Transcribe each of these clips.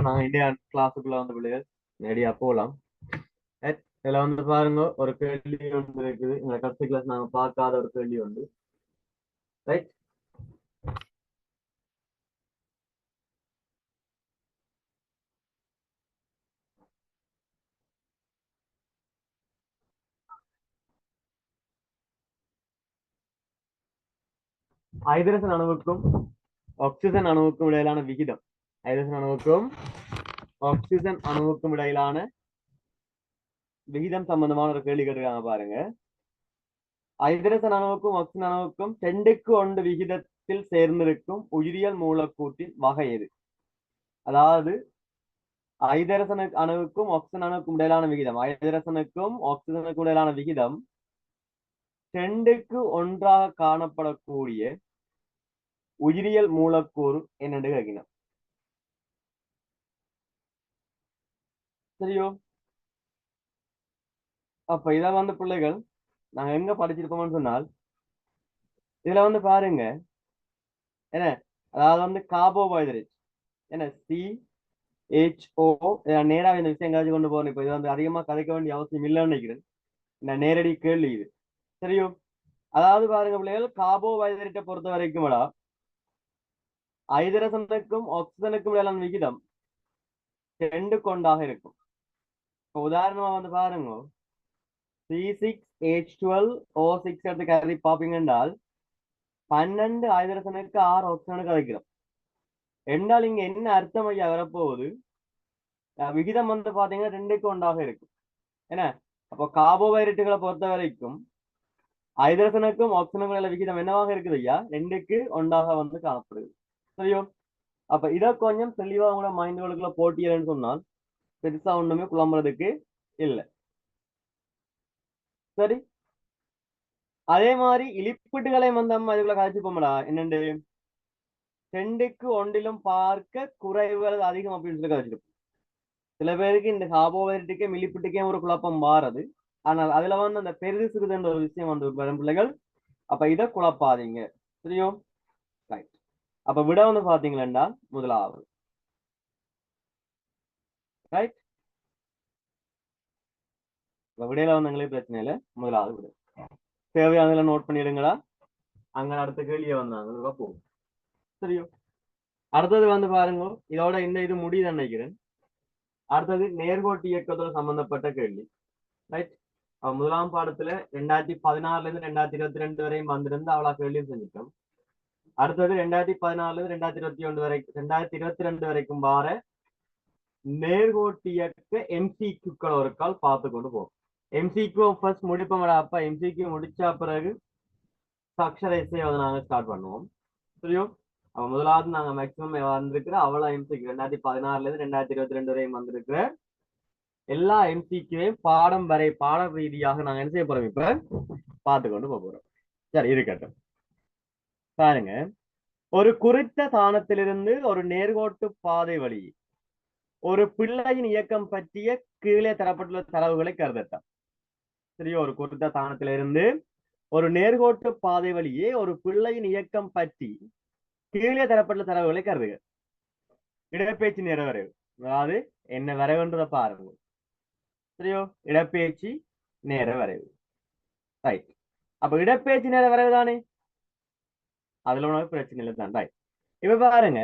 நாங்க இந்தியா கிளாஸுக்குள்ள வந்து பிள்ளைகள் நேரடியா போலாம். இதுல வந்து பாருங்க ஒரு கேள்வி ஒன்று இருக்குது. இந்த கடைசி கிளாஸ் நாங்க பார்க்காத ஒரு கேள்வி உண்டு. ரைட். ஹைட்ரஜன் அணுவுக்கும் ஆக்சிஜன் அணுவுக்கும் இடையிலான விகிதம். ஹைட்ரஜன் அணுவுக்கும் ஆக்சிஜன் அணுவுக்கும் இடையிலான விகிதம் சம்பந்தமான ஒரு கேள்வி கேட்டிருக்காங்க பாருங்க. ஹைட்ரஜன் அணுவுக்கும் ஆக்சிஜன் அணுவுக்கும் 2:1 விகிதத்தில் சேர்ந்திருக்கும் உயிரியல் மூலக்கூற்றின் வகை எது? அதாவது ஹைட்ரஜன் அணுவுக்கும் ஆக்சிஜன் அணுவுக்கும் இடையிலான விகிதம், ஹைட்ரஜனுக்கும் ஆக்சிஜனுக்கும் இடையிலான விகிதம் 2:1 காணப்படக்கூடிய உயிரியல் மூலக்கூறு என்னென்று கேட்கணும். சரியோ? அப்ப இத வந்து பிள்ளைகள் நாங்க எங்க படிச்சிருப்போம்னு சொன்னால், இதுல வந்து பாருங்க என்ன, அதாவது வந்து கார்போஹைட்ரேட் என்ன CHO. நேரா இந்த விஷயம் எங்காச்சும் கொண்டு போகணும். இப்ப இது வந்து அதிகமா கதைக்க வேண்டிய அவசியம் இல்லைன்னு நினைக்கிறேன். நான் நேரடி கேள்வி இது. சரியோ? அதாவது பாருங்க பிள்ளைகள், கார்போஹைட்ரேட்டை பொறுத்த வரைக்கும் ஹைட்ரஜனுக்கும் ஆக்சிஜனுக்கும் இடையிலான விகிதம் 2:1 இருக்கும். இப்போ உதாரணமா வந்து பாருங்க, C6H12O6 எடுத்து கருதி பாப்பீங்க என்றால் 12 ஹைட்ரஜனுக்கு 6 ஆக்சிஜனுக்கு கிடைக்கிறோம் என்றால் இங்க என்ன அர்த்தம் ஐயா வரப்போகுது? விகிதம் வந்து பாத்தீங்கன்னா 2:1 இருக்கும். என்ன? அப்போ கார்போஹைட்ரேட்டுகளை பொறுத்த வரைக்கும் ஹைட்ரஜனுக்கும் ஆக்சிஜனுக்கும் உள்ள விகிதம் என்னவாக இருக்குது ஐயா? 2:1 வந்து காணப்படுது. சரியோ? அப்ப இதை கொஞ்சம் தெளிவா உங்களோட மைண்டுகளுக்குள்ள போட்டியல்னு சொன்னால் பெருசா ஒண்ணுமே குழம்புறதுக்கு இல்லை. சரி, அதே மாதிரி இலிப்பிட்டுகளை வந்து நம்ம இதுக்குள்ள கழிச்சுப்போம்டா. என்னண்டு 2:1 பார்க்க குறைவு அதிகம் அப்படின்னு சொல்லி கழிச்சிருப்போம். சில பேருக்கு இந்த கார்போஹைட்ரேட்டுக்கே மிலிப்பிட்டுக்கே ஒரு குழப்பம் மாறுது. ஆனால் அதுல வந்து அந்த பெரிது சிறிதுன்ற ஒரு விஷயம் வந்து வரும் பிள்ளைகள். அப்ப இதை குழப்பாதீங்க. சரியோ? ரைட். அப்ப விட வந்து பாத்தீங்களா முதலாவது. ரைட். இப்ப விடையில வந்து எங்களுக்கு பிரச்சனை இல்லை. முதலாவது விட தேவையானதுல நோட் பண்ணிடுங்களா. அங்க அடுத்த கேள்வியை வந்தாங்க போகும். சரியோ? அடுத்தது வந்து பாருங்க, இதோட இந்த இது முடியுதுன்னு நினைக்கிறேன். அடுத்தது நேர்கோட்டு இயக்கத்தோட சம்பந்தப்பட்ட கேள்வி. ரைட். முதலாம் பாடத்துல 2016 இருந்து 2022 வரையும் வந்திருந்து அவ்வளவு கேள்வியும் செஞ்சுட்டோம். அடுத்தது 2014 இருந்து 2021 வரைக்கும் 2022 வரைக்கும் வார நேர்கோட்டு இயக்க MCQக்கள் ஒரு கால் பார்த்து கொண்டு போகும். MCQ ஃபர்ஸ்ட் முடிப்போம். அப்ப MCQ முடிச்சா பிறகு அக்ஷர இசையை வந்து நாங்க ஸ்டார்ட் பண்ணுவோம். சரியும்? அப்ப முதலாவது நாங்க மேக்சிமம் வந்திருக்கிற அவ்வளவு MCQ 2016 இருந்து 2022 வரையும் வந்திருக்கிற எல்லா MCQவையும் பாட ரீதியாக நாங்க என்ன செய்ய போறோம் இப்ப பார்த்து கொண்டு போறோம். சரி, இருக்கட்டும். பாருங்க, ஒரு குறித்த தானத்திலிருந்து ஒரு நேர்கோட்டு பாதை வழி ஒரு பிள்ளையின் இயக்கம் பற்றிய கீழே தரப்பட்டுள்ள தரவுகளை கருதட்டாம். சரி, ஒரு குறித்த தானத்திலிருந்து ஒரு நேர்கோட்டு பாதை வழியே ஒரு பிள்ளையின் இயக்கம் பற்றி கீழே தரப்பட்டுள்ள தரவுகளை கருதுக. இடப்பெயர்ச்சி நேர வரைவு, அதாவது என்ன வரைவுன்றதை பாருங்க. சரியோ? இடப்பெயர்ச்சி நேர வரைவு. ரைட். அப்ப இடப்பெயர்ச்சி நேர வரைவு தானே, அதுல உனக்கு பிரச்சனை இல்லை தான். ரைட். இப்ப பாருங்க,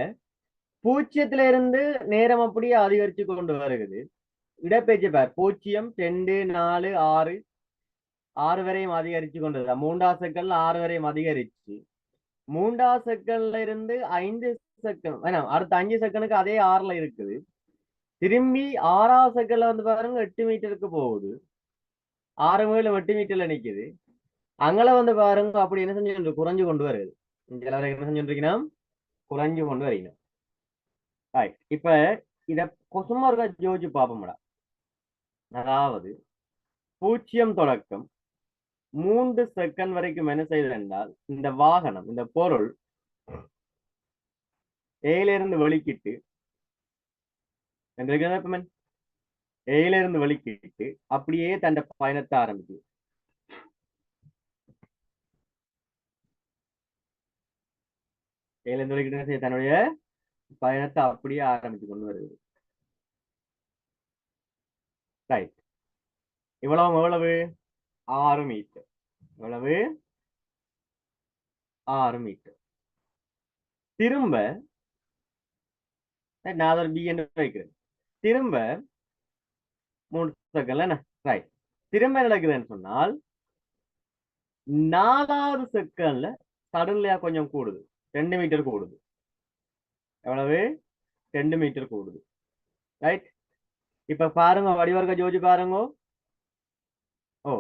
0 இருந்து நேரம் அப்படியே அதிகரிச்சு கொண்டு வருகிறது. இடப்பெயர்ச்சி பார் 0, 2, 4, 6 வரையும் அதிகரிச்சு கொண்டு 3ஆம் செகண்ட்ல 6 வரையும் அதிகரிச்சு 3ஆம் செகண்ட்ல இருந்து 5 செகண்ட் வேணாம், அடுத்த 5 செகண்டுக்கு அதே 6ல இருக்குது. திரும்பி 6ஆம் செகண்ட்ல வந்து பாருங்க 8 மீட்டருக்கு போகுது. 6 மேலும் 8 மீட்டர்ல நிக்குது. அங்கல வந்து பாருங்க அப்படி என்ன செஞ்சு குறைஞ்சு கொண்டு வருது. என்ன செஞ்சுருக்கீங்கன்னா குறைஞ்சு கொண்டு வரீங்க. இப்ப இத சும்மா இருக்கா ஜோதிச்சு பார்ப்போம்டா. அதாவது 0 தொடக்கம் 3 செகண்ட் வரைக்கும் என்ன செய்யுது என்றால், இந்த வாகனம் இந்த பொருள் ஏல இருந்து வெளிக்கிட்டு ஏல இருந்து வெளிக்கிட்டு அப்படியே தன் பயணத்தை ஆரம்பிக்குது. ஏல இருந்து வெளிக்கிட்டு தன்னுடைய பயணத்தை அப்படியே ஆரம்பிச்சு கொண்டு வருது. ரைட். இவ்வளவு எவ்வளவு 6 மீட்டர். இவ்வளவு 6 மீட்டர். திரும்ப நான் அதை பி என்று வைக்கிறேன். திரும்ப 3 செகண்ட்ல என்ன ரைட். திரும்ப என்ன நடக்குதுன்னு சொன்னால் 4வது செகண்ட்ல சடன்லியா கொஞ்சம் கூடுது, 2 மீட்டர் கூடுது. எவ்வளவு 2 மீட்டர் கூடுது. ரைட். இப்ப பாருங்க வடிவர்க்க ஜோதி பாருங்க. ஓ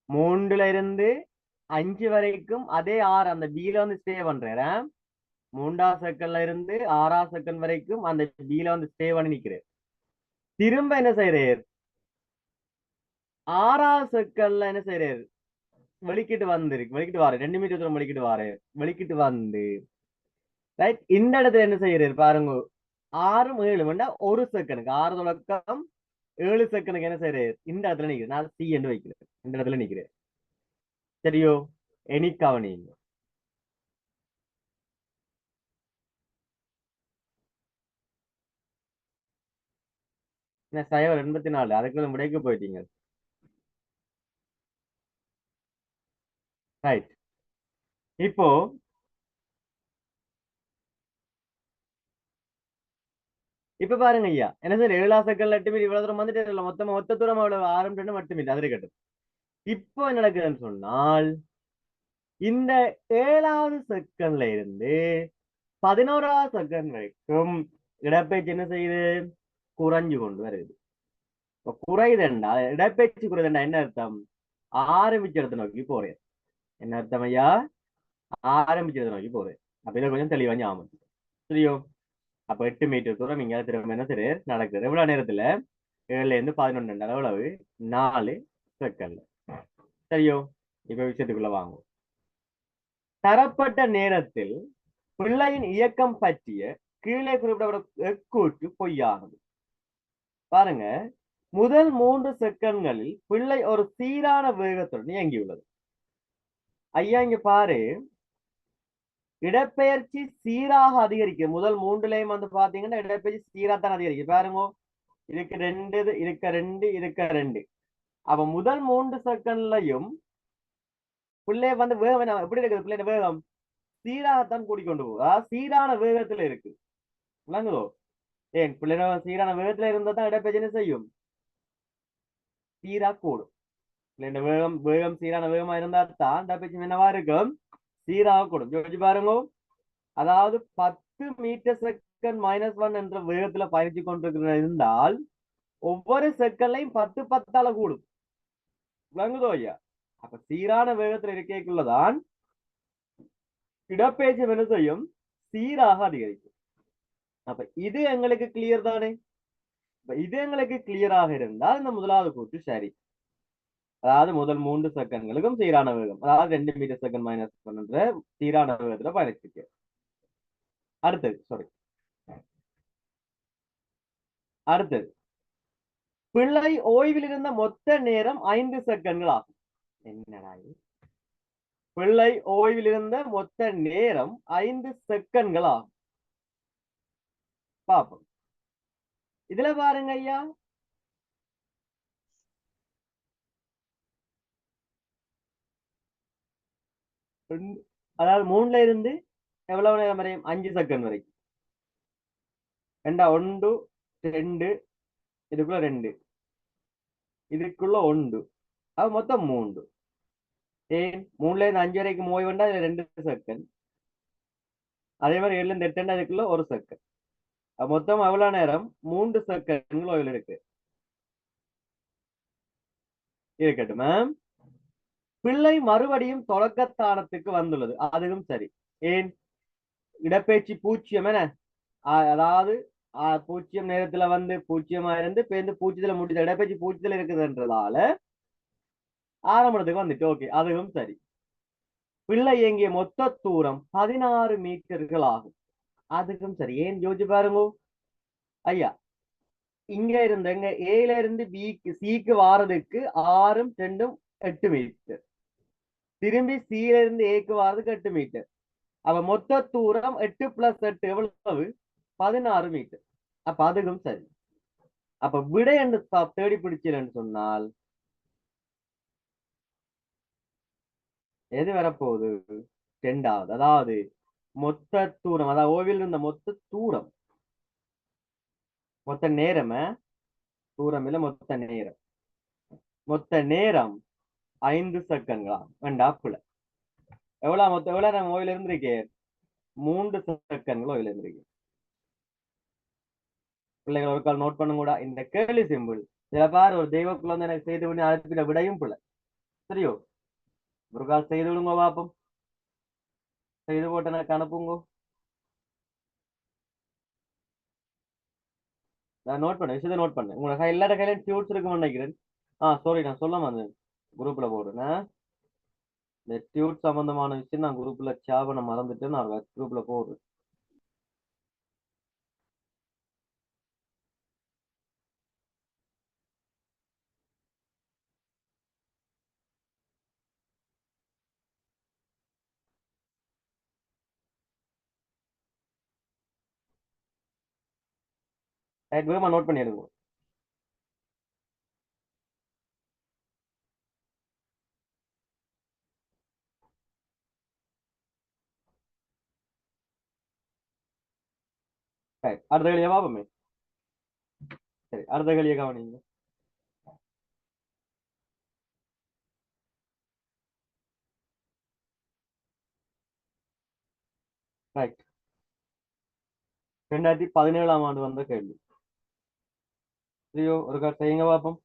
3ல இருந்து 5 வரைக்கும் அதே 6 அந்த பீல வந்து ஸ்டே பண்றேன். 3வது செகண்ட்ல இருந்து 6வது செகண்ட் வரைக்கும் அந்த பீல வந்து ஸ்டே பண்ணி நிக்கிறேன். திரும்ப என்ன செய்யறேன் 6வது செகண்ட்ல என்ன செய்யறாரு வெளிக்கிட்டு வந்துருக்கு, வெளிக்கிட்டு வாரு 2 மீட்டர் தூரம் வெளிக்கிட்டு வாரு, வெளிக்கிட்டு வந்து ரைட். இந்த இடத்துல என்ன செய்யறாரு பாருங்க 6 7 1 செகண்டுக்கு 6 தொடக்கம் 7 செகண்டுக்கு என்ன செய்யறாரு இந்த இடத்துல நிக்கிறேன். நான் சி என்று வைக்கிறேன், இந்த இடத்துல நிக்கிறேன். சரியோ? எனி கவனிங்க. என்ன சைவர் 84 அதுக்குள்ள விடைக்கு போயிட்டீங்க. ரைட். இப்போ இப்ப பாருங்க ஐயா என்ன சார் 7 செகண்ட் 8 மீட்டர் இவ்வளவு தூரம் வந்துட்டு இல்ல மொத்தமா மொத்த தூரம் அவ்வளவு 6 2 8 மீட்டர் அது இருக்கட்டும். இப்போ என்ன நடக்குதுன்னு சொன்னால் இந்த 7வது செகண்ட்ல இருந்து 11வது செகண்ட் வரைக்கும் இடப்பெயர்ச்சி என்ன செய்யுது குறைஞ்சு கொண்டு வருது. இப்ப குறையுதுண்டா இடப்பெயர்ச்சி குறையுதுண்டா என்ன அர்த்தம் ஆரம்பிச்ச இடத்தை நோக்கி போறேன். என்ன அர்த்தம் ஐயா ஆரம்பிச்ச இடத்தை நோக்கி போறேன். அப்ப இதை கொஞ்சம் தெளிவா ஞாபகம் சரியோ? அப்ப 8 மீட்டர் தூரம் நீங்க திரும்ப என்ன சரி நடக்குது எவ்வளவு நேரத்துல 7ல இருந்து 11 அளவு 4 செகண்ட்ல. சரியோ? இப்ப விஷயத்துக்குள்ள வாங்கும். தரப்பட்ட நேரத்தில் பிள்ளையின் இயக்கம் பற்றிய கீழே குறிப்பிடப்பட்ட கூற்று பொய்யானது. பாருங்க முதல் 3 செகண்ட்களில் பிள்ளை ஒரு சீரான வேகத்துடன் இயங்கியுள்ளது. ஐயா இங்க பாரு இடப்பெயர்ச்சி சீராக அதிகரிக்கும். முதல் 3லயும் வந்து பாத்தீங்கன்னா இடப்பெயர்ச்சி சீராத்தான் அதிகரிக்கும். பாருங்க இதுக்கு 2 இருக்க 2 இருக்க 2. அப்ப முதல் 3 செகண்ட்லயும் பிள்ளை வந்து வேகம் எப்படி இருக்குது பிள்ளைய வேகம் சீராகத்தான் கூடிக்கொண்டு போகும். சீரான வேகத்துல இருக்கு. விளங்குதோ? ஏன் பிள்ளைங்க சீரான வேகத்துல இருந்தா தான் இடப்பெயர்ச்சி செய்யும் சீரா கூடும். பிள்ளைங்க வேகம் வேகம் சீரான வேகமா இருந்தா தான் இடப்பெயர்ச்சி என்னவா இருக்கும் சீராக கூடும். யோசிச்சு பாருங்க. அதாவது 10 மீட்டர் செகண்ட் -1 என்ற வேகத்துல பயணிச்சு கொண்டிருக்கிற இருந்தால் ஒவ்வொரு செகண்ட்லையும் 10 10ஆல கூடும். விளங்குதோ ஐயா? அப்ப சீரான வேகத்துல இருக்கக்குள்ளதான் இடப்பெயர்ச்சி என்ன செய்யும் சீராக அதிகரிக்கும். அப்ப இது எங்களுக்கு கிளியர் தானே? இது எங்களுக்கு கிளியராக இருந்தால் இந்த முதலாவது கூற்று சரி. அதாவது முதல் 3 செகண்ட்களுக்கும் சீரான வேகம் அதாவது 2 மீட்டர் செகண்ட் -1 என்ற சீரான வேகத்துல பயணிச்சிருக்கு. அடுத்தது பிள்ளை ஓய்வில் இருந்த மொத்த நேரம் 5 செகண்ட்கள் ஆகும். என்னடா பிள்ளை ஓய்வில் இருந்த மொத்த நேரம் 5 செகண்ட்கள் ஆகும். பாப்போம். இதுல பாருங்க ஐயா அதாவது 3ல இருந்து எவ்வளவு நேரம் வரையும் 5 செகண்ட் வரைக்கும். 1 2 இதுக்குள்ள 2 இதுக்குள்ள 1 அது மொத்தம் 3. ஏன் 3ல இருந்து 5 வரைக்கும் ஓய்வு வேண்டாம் இதுல 2 செகண்ட். அதே மாதிரி 7ல இருந்து 8 அதுக்குள்ள 1 செகண்ட். மொத்தம் எவ்வளவு நேரம் 3 செகண்ட் ஓய்வில் இருக்கு. இருக்கட்டும் மேம். பிள்ளை மறுபடியும் தொடக்கத்தானத்துக்கு வந்துள்ளது. அதுவும் சரி. ஏன் இடப்பெயர்ச்சி 0 என அதாவது 0 நேரத்துல வந்து 0 இருந்து பேருந்து 0ல முடிஞ்ச இடப்பெயர்ச்சி 0ல இருக்குதுன்றதால ஆரம்பத்துக்கு வந்துட்டு ஓகே அதுவும் சரி. பிள்ளை இயங்கிய மொத்த தூரம் 16 மீட்டர்கள் ஆகும். அதுக்கும் சரி. ஏன் யோசிச்சு பாருங்க ஐயா இங்க இருந்து எங்க ஏல இருந்து பிக்கு சிக்கு வாரதுக்கு 6 2 8 மீட்டர். திரும்பி சில இருந்து ஏக்கு வாரதுக்கு 8 மீட்டர். அப்ப மொத்த தூரம் 8 + 8 எவ்வளவு 16 மீட்டர். அப்ப அதுக்கும் சரி. அப்ப விடை என்று தேடி பிடிச்சீங்கன்னு சொன்னால் எது வரப்போகுது? ரெண்டாவது, அதாவது மொத்த தூரம், அதாவது ஓவியில் இருந்த மொத்த தூரம், மொத்த நேரம், தூரம் இல்ல மொத்த நேரம், மொத்த நேரம் 5 செகண்ட்களா வேண்டாப்புல. எவ்வளவு நேரம் ஓவில இருந்திருக்கேன்? 3 செகண்ட்கள் ஓவில இருந்திருக்கேன். பிள்ளைகள் ஒரு கால் நோட் பண்ணுங்க கூட. இந்த கேள்வி சிம்பிள். சில பேர் ஒரு தெய்வ குழந்தை எனக்கு செய்து விட அழைப்பிட விடையும் பிள்ளை. சரியோ? ஒரு கால் செய்து விடுங்க பாப்போம். செய்து போட்டு எனக்கு அனுப்புங்க. நான் நோட் பண்ணேன், விஷயத்தை நோட் பண்ணேன். உங்களோட எல்லார கையிலும் டியூட்ஸ் இருக்குன்னு நினைக்கிறேன். சாரி, நான் சொல்ல வந்தேன். குரூப்ல போடுறேன். இந்த டியூட் சம்பந்தமான விஷயம் நான் குரூப்ல சேவனை மறந்துட்டு நான் குரூப்ல போடுறேன். ரைட், வேகமா நோட் பண்ணி எடுங்க. ரைட், அடுத்த கேள்வியை பாப்போமே. சரி, அடுத்த கேள்வியை கவனிங்க. ரைட், 2017ஆம் ஆண்டு வந்த கேள்வி. சரியோ? ஒரு கால் செய்யுங்க பாப்போம்.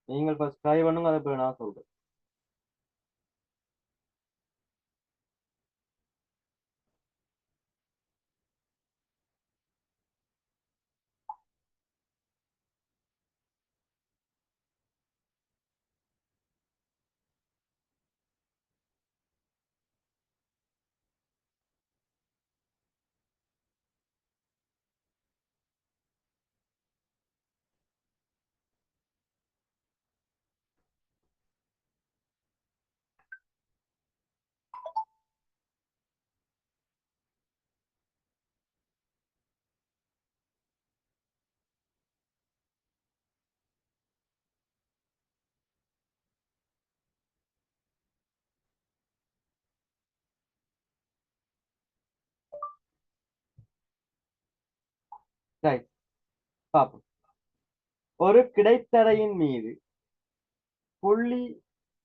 நீங்கள் ஃபர்ஸ்ட் ட்ரை பண்ணுங்க, அதை போய் நான் சொல்றேன். ரைட், பாப்போம். ஒரு கிடைத்தரையின் மீது புள்ளி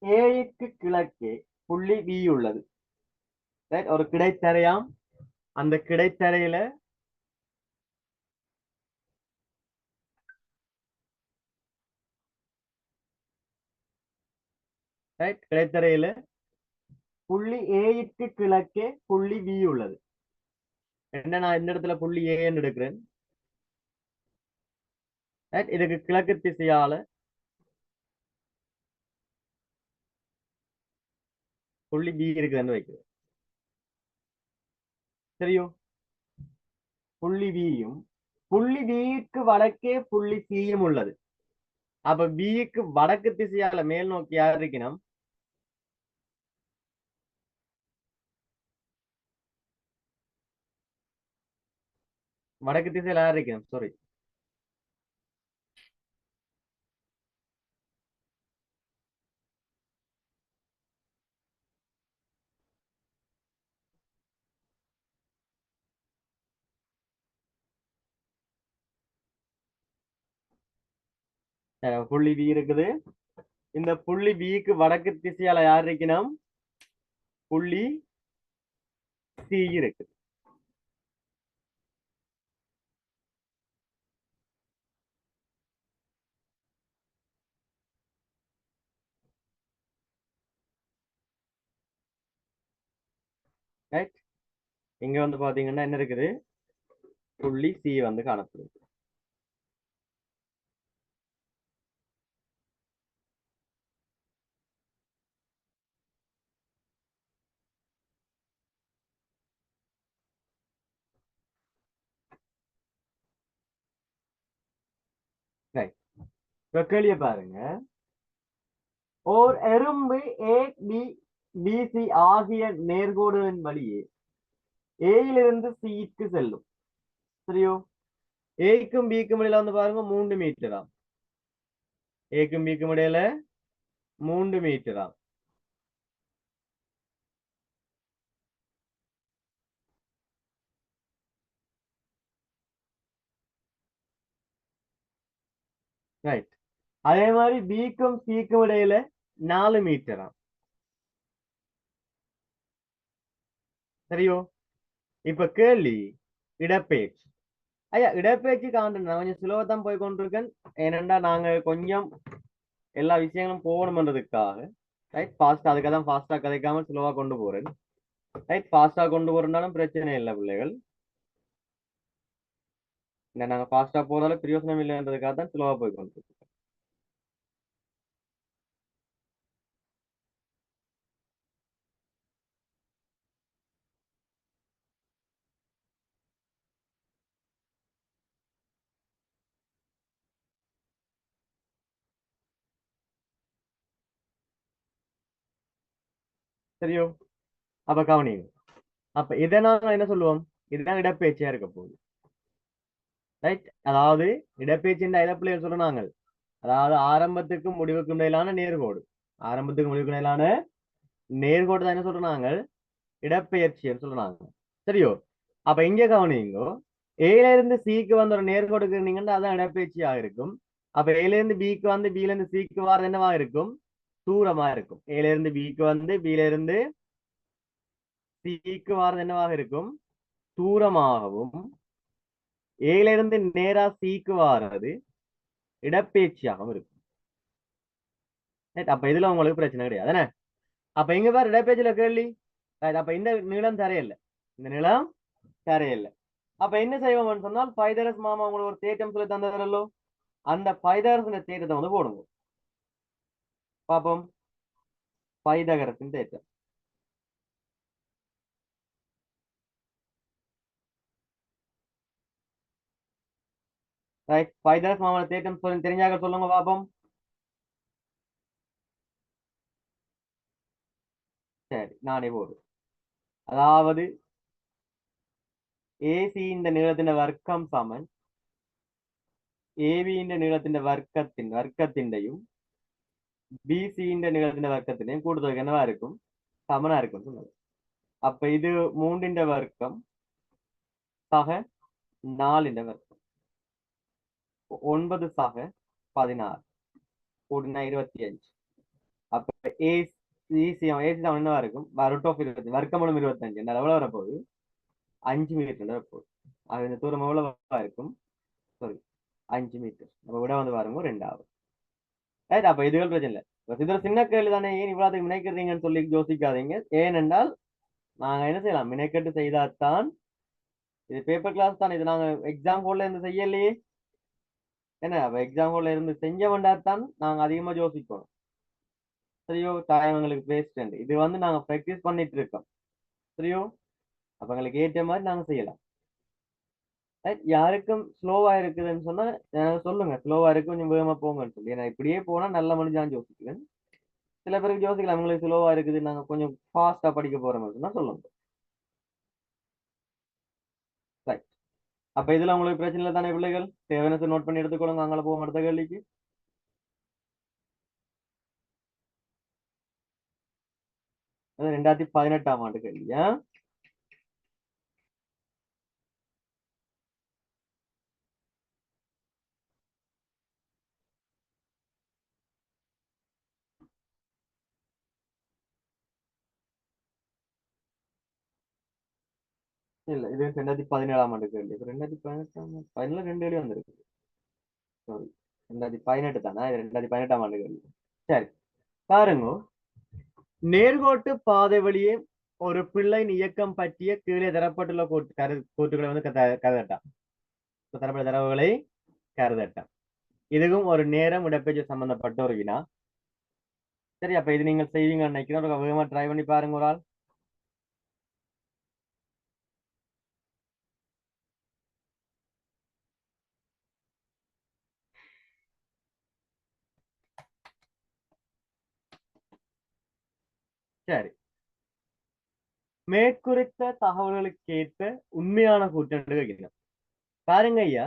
ஏக்கு கிழக்கே புள்ளி பி உள்ளது. ரைட், ஒரு கிடைத்தரையாம். அந்த கிடைத்தரையில ரைட், கிடைத்தரையில புள்ளி ஏக்கு கிழக்கே புள்ளி பி உள்ளது. என்ன, நான் இந்த இடத்துல புள்ளி ஏன்னு எடுக்கிறேன். ரைட், இதுக்கு கிழக்கு திசையால புள்ளி பி இருக்குதுன்னு வைக்கிறேன். சரியோ? புள்ளி பியும் புள்ளி பிக்கு வடக்கே புள்ளி சியும் உள்ளது. அப்ப பிக்கு வடக்கு திசையால மேல் நோக்கி யார் இருக்கணும்? வடக்கு திசையில யார் இருக்கணும்? சாரி, புள்ளி பி இருக்குது. இந்த புள்ளி பிக்கு வடக்கு திசையால யார் இருக்கணும்? புள்ளி சி இருக்கு. ரைட், இங்க வந்து பாத்தீங்கன்னா என்ன இருக்குது? புள்ளி சி வந்து காணப்படுது. ரைட், இப்ப கேள்வியை பாருங்க. ஓர் எறும்பு ஏ பி பிசி ஆகிய நேர்கோடுகளின் வழியே ஏயிலிருந்து சிக்கு செல்லும். சரியோ? ஏக்கும் பிக்கும் இடையில வந்து பாருங்க 3 மீட்டரா. ஏக்கும் பிக்கும் இடையில 3 மீட்டரா. ரைட். அதே மாதிரி பிக்கும் சிக்கும் இடையில 4 மீட்டரா. சரியோ? இப்ப கேள்வி இடப்பெயர்ச்சி. ஐயா இடப்பெயர்ச்சி காண்றேன் நான் கொஞ்சம் சுலபா தான் போய் கொண்டிருக்கேன். ஏனென்றா நாங்க கொஞ்சம் எல்லா விஷயங்களும் போகணும்ன்றதுக்காக ரைட் ஃபாஸ்டா, அதுக்காக தான் ஃபாஸ்டா கதைக்காம ஸ்லோவா கொண்டு போறேன். ரைட் ஃபாஸ்டா கொண்டு போறதுனாலும் பிரச்சனை இல்லை பிள்ளைகள். இந்த நாங்க ஃபாஸ்டா போறதால பிரயோசனம் இல்லைன்றதுக்காக தான் ஸ்லோவா போய் கொண்டு இருக்கோம். சரியோ? அப்ப கவனிங்க. அப்ப இதை நாங்க என்ன சொல்லுவோம்? இதுதான் இடப்பெயர்ச்சியா இருக்க போகுது. ரைட். அதாவது இடப்பெயர்ச்சின்ற இதை பிள்ளைகள் சொல்றாங்க. அதாவது ஆரம்பத்துக்கும் முடிவுக்கும் இடையிலான நேர்கோடு. ஆரம்பத்துக்கும் முடிவுக்கும் இடையிலான நேர்கோடு தான் என்ன சொல்றாங்க? இடப்பெயர்ச்சின்னு சொல்றாங்க. சரியோ? அப்ப இங்க கவனிங்கோ. ஏல இருந்து சிக்கு வந்து ஒரு நேர்கோடு இருந்தீங்கன்னா அதான் இடப்பெயர்ச்சியாக இருக்கும். அப்ப ஏல இருந்து பிக்கு வந்து பில இருந்து சிக்கு வாரது என்னவா இருக்கும்? தூரமா இருக்கும். ஏல இருந்து பிக்கு வந்து பில இருந்து சிக்கு வாரது என்னவாக இருக்கும்? தூரமாகவும். ஏல இருந்து நேரா சிக்கு வாரது இடப்பெயர்ச்சியாகவும் இருக்கும். Right? அப்ப இதுல உங்களுக்கு பிரச்சனை கிடையாது என்ன? அப்ப இங்க பாரு இடப்பெயர்ச்சியில கேள்வி. Right? அப்ப இந்த நீளம் தரையில்லை. இந்த நீளம் தரையில்லை. அப்ப என்ன செய்வோம்னு சொன்னால் பைதரஸ் மாமா உங்களுக்கு ஒரு தேற்றம் சொல்லி தந்தவரல்லோ, அந்த பைதகரஸ் தேற்றத்தை வந்து போடுங்க பாப்போம். பைதகரசின் தேற்றம். ரைட். பைதகரஸ் மாமா தேற்றம் சொல்லி தெரிஞ்சாக சொல்லுங்க பாப்போம். சரி நானே போடு. அதாவது ஏசி இந்த நீளத்தின் வர்க்கம் சமன் ஏபி இந்த நீளத்தின் வர்க்கத்தின்டையும் பிசி இந்த நீளத்தின் வர்க்கத்தினையும் கூடுதல் என்னவா இருக்கும்? சமனா இருக்கும் சொன்னது. அப்ப இது 3 வர்க்கம் சக 4 வர்க்கம் 9 சக 16 கூட்டினா 25. அப்ப ஏசி தான் என்னவா இருக்கும்? ரூட் ஆஃப் 25 வர்க்கமூலம் 25 என்ன எவ்வளவு வரப்போகுது? 5 மீட்டர் வரப்போகுது. அது இந்த தூரம் எவ்வளவு இருக்கும்? Sorry 5 metre. அப்ப விட வந்து பாருங்க 2 ரைட். அப்ப இதுகள் பிரச்சனை இல்லை. இதுல சின்ன கேள்வி தானே, ஏன் இவ்வளவு மினைக்கிறீங்கன்னு சொல்லி யோசிக்காதீங்க. ஏனென்றால் நாங்க என்ன செய்யலாம்? மினைக்கட்டு செய்தால்தான் இது பேப்பர் கிளாஸ் தான். இது நாங்க எக்ஸாம் ஹோல்ல இருந்து செய்யலையே என்ன. அப்ப எக்ஸாம் ஹோல்ல இருந்து செஞ்ச வேண்டாத்தான் நாங்க அதிகமா யோசிக்கணும். சரியோ? டைம் எங்களுக்கு வேஸ்ட். இது வந்து நாங்க ப்ராக்டிஸ் பண்ணிட்டு இருக்கோம். சரியோ? அப்ப எங்களுக்கு ஏற்ற மாதிரி நாங்க செய்யலாம். ரைட். யாருக்கும் ஸ்லோவா இருக்குதுன்னு சொன்னா எனக்கு சொல்லுங்க. ஸ்லோவா இருக்கு கொஞ்சம் வேகமா போங்கன்னு சொல்லி. ஏன்னா இப்படியே போனா நல்ல மனுஷன் யோசிக்கிறேன். சில பேருக்கு யோசிக்கலாம் உங்களுக்கு ஸ்லோவா இருக்குது, நாங்க கொஞ்சம் ஃபாஸ்டா படிக்க போறோம் சொன்னா சொல்லுங்க. ரைட். அப்ப இதுல உங்களுக்கு பிரச்சனை இல்லை தானே பிள்ளைகள்? தேவையான நோட் பண்ணி எடுத்துக்கொள்ளுங்க. அங்கே போவோம் அடுத்த கேள்விக்கு. அது 2018ஆம் ஆண்டு கேள்வி. இல்ல இது 2017ஆம் ஆண்டு கேள்வி. 2018 2 கேள்வி வந்திருக்கு. சாரி 2018 தானே? 2018ஆம் ஆண்டு கேள்வி. சரி பாருங்க. நேர்கோட்டு பாதை வழியே ஒரு பிள்ளையின் இயக்கம் பற்றிய கீழே தரப்பட்டுள்ள கூற்றுகளை வந்து கருதட்டாம். தரப்பட்ட தரவுகளை கருதட்டாம். இதுவும் ஒரு நேரம் இடப்பெயர்ச்சி சம்பந்தப்பட்ட ஒரு வினா. சரி அப்ப இது நீங்கள் செய்வீங்கன்னு நினைக்கிறேன். ஒரு வேகமா ட்ரை பண்ணி பாருங்க ஒரு ஆள். சரி. மேற்குறித்த தகவல்களுக்கு ஏற்ப உண்மையான கூற்று கேட்கிறோம். பாருங்க ஐயா.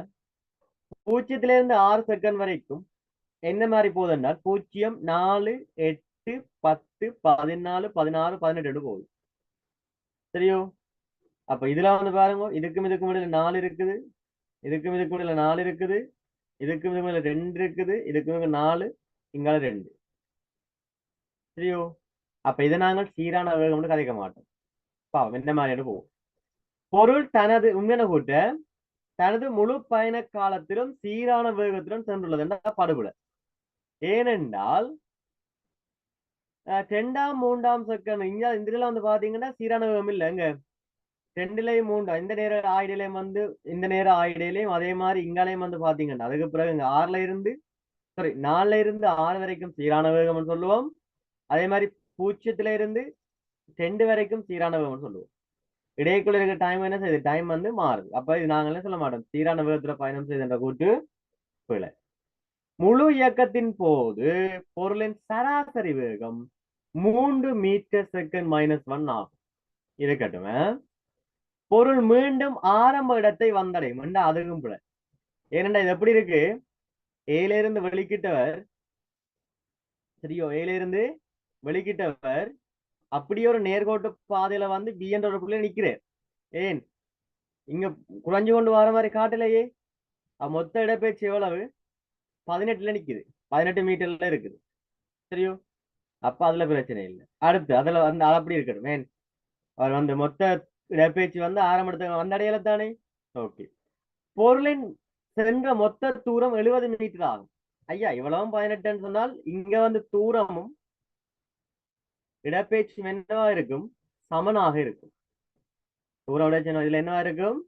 0 இருந்து 6 செகண்ட் வரைக்கும் என்ன மாதிரி போகுது என்றால் 0, 4, 8, 10, 14, 16, 18 போகுது. சரியோ? அப்ப இதுல வந்து பாருங்க, இதுக்கும் இடையில 4 இருக்குது, இதுக்கும் இடையில 4 இருக்குது, இதுக்கும் இடையில 2 இருக்குது, இதுக்கும் 4, இங்கால 2. சரியோ? அப்ப இதை நாங்கள் சீரான வேகம் கதைக்க மாட்டோம். பாவம் என்ன மாதிரி போகும். பொருள் தனது உண்மையான கூட்ட தனது முழு பயண காலத்திலும் சீரான வேகத்திலும் சென்றுள்ளது என்ற படுகொலை. ஏனென்றால் 2ஆம் 3ஆம் செகண்ட் இங்க இதுல வந்து பாத்தீங்கன்னா சீரான வேகம் இல்லைங்க. 2லயும் 3 இந்த நேர ஆயிடையிலையும் வந்து இந்த நேர ஆயிடையிலையும் அதே மாதிரி இங்காலையும் வந்து பாத்தீங்கன்னா அதுக்கு பிறகு இங்க 6ல இருந்து 4ல இருந்து 6 வரைக்கும் சீரான வேகம்னு சொல்லுவோம். அதே மாதிரி 0ல இருந்து 2 வரைக்கும் சீரான வேகம்னு சொல்லுவோம். இடைக்குள்ள இருக்க டைம் என்ன செய்யுது? டைம் வந்து மாறுது. அப்ப இது நாங்களே சொல்ல மாட்டோம் சீரான வேகத்துல பயணம் செய்த கூட்டு பிழை. முழு இயக்கத்தின் போது பொருளின் சராசரி வேகம் 3 மீட்டர் செகண்ட் -1 ஆகும். இருக்கட்டும். பொருள் மீண்டும் ஆரம்ப இடத்தை வந்தடையும் என்று அதுக்கும் பிழை. ஏனென்றா இது எப்படி இருக்கு? ஏல இருந்து வெளிக்கிட்டவர் சரியோ, ஏல இருந்து வெளிக்கிட்டவர் அப்படியே ஒரு நேர்கோட்டு பாதையில வந்து பி என்ற ஒரு புள்ளியில நிக்கிறார். ஏன் இங்க குறைஞ்சு கொண்டு வர மாதிரி காட்டலையே. மொத்த இடப்பெயர்ச்சி எவ்வளவு? 18ல நிக்குது, 18 மீட்டர்ல இருக்குது. சரியோ? அப்ப அதுல பிரச்சனை இல்லை. அடுத்து அதுல வந்து அது அப்படி இருக்கட்டும். ஏன் அவர் வந்து மொத்த இடப்பெயர்ச்சி வந்து ஆரம்ப இடத்துக்கு வந்த அடையாள தானே. ஓகே. பொருளின் சென்ற மொத்த தூரம் 70 மீட்டர் ஆகும். ஐயா இவ்வளவும் 18ன்னு சொன்னால் இங்க வந்து தூரமும் இடப்பெயர்ச்சி என்னவா இருக்கும்? சமனாக இருக்கும். தூரம் இதுல என்னவா இருக்கும்?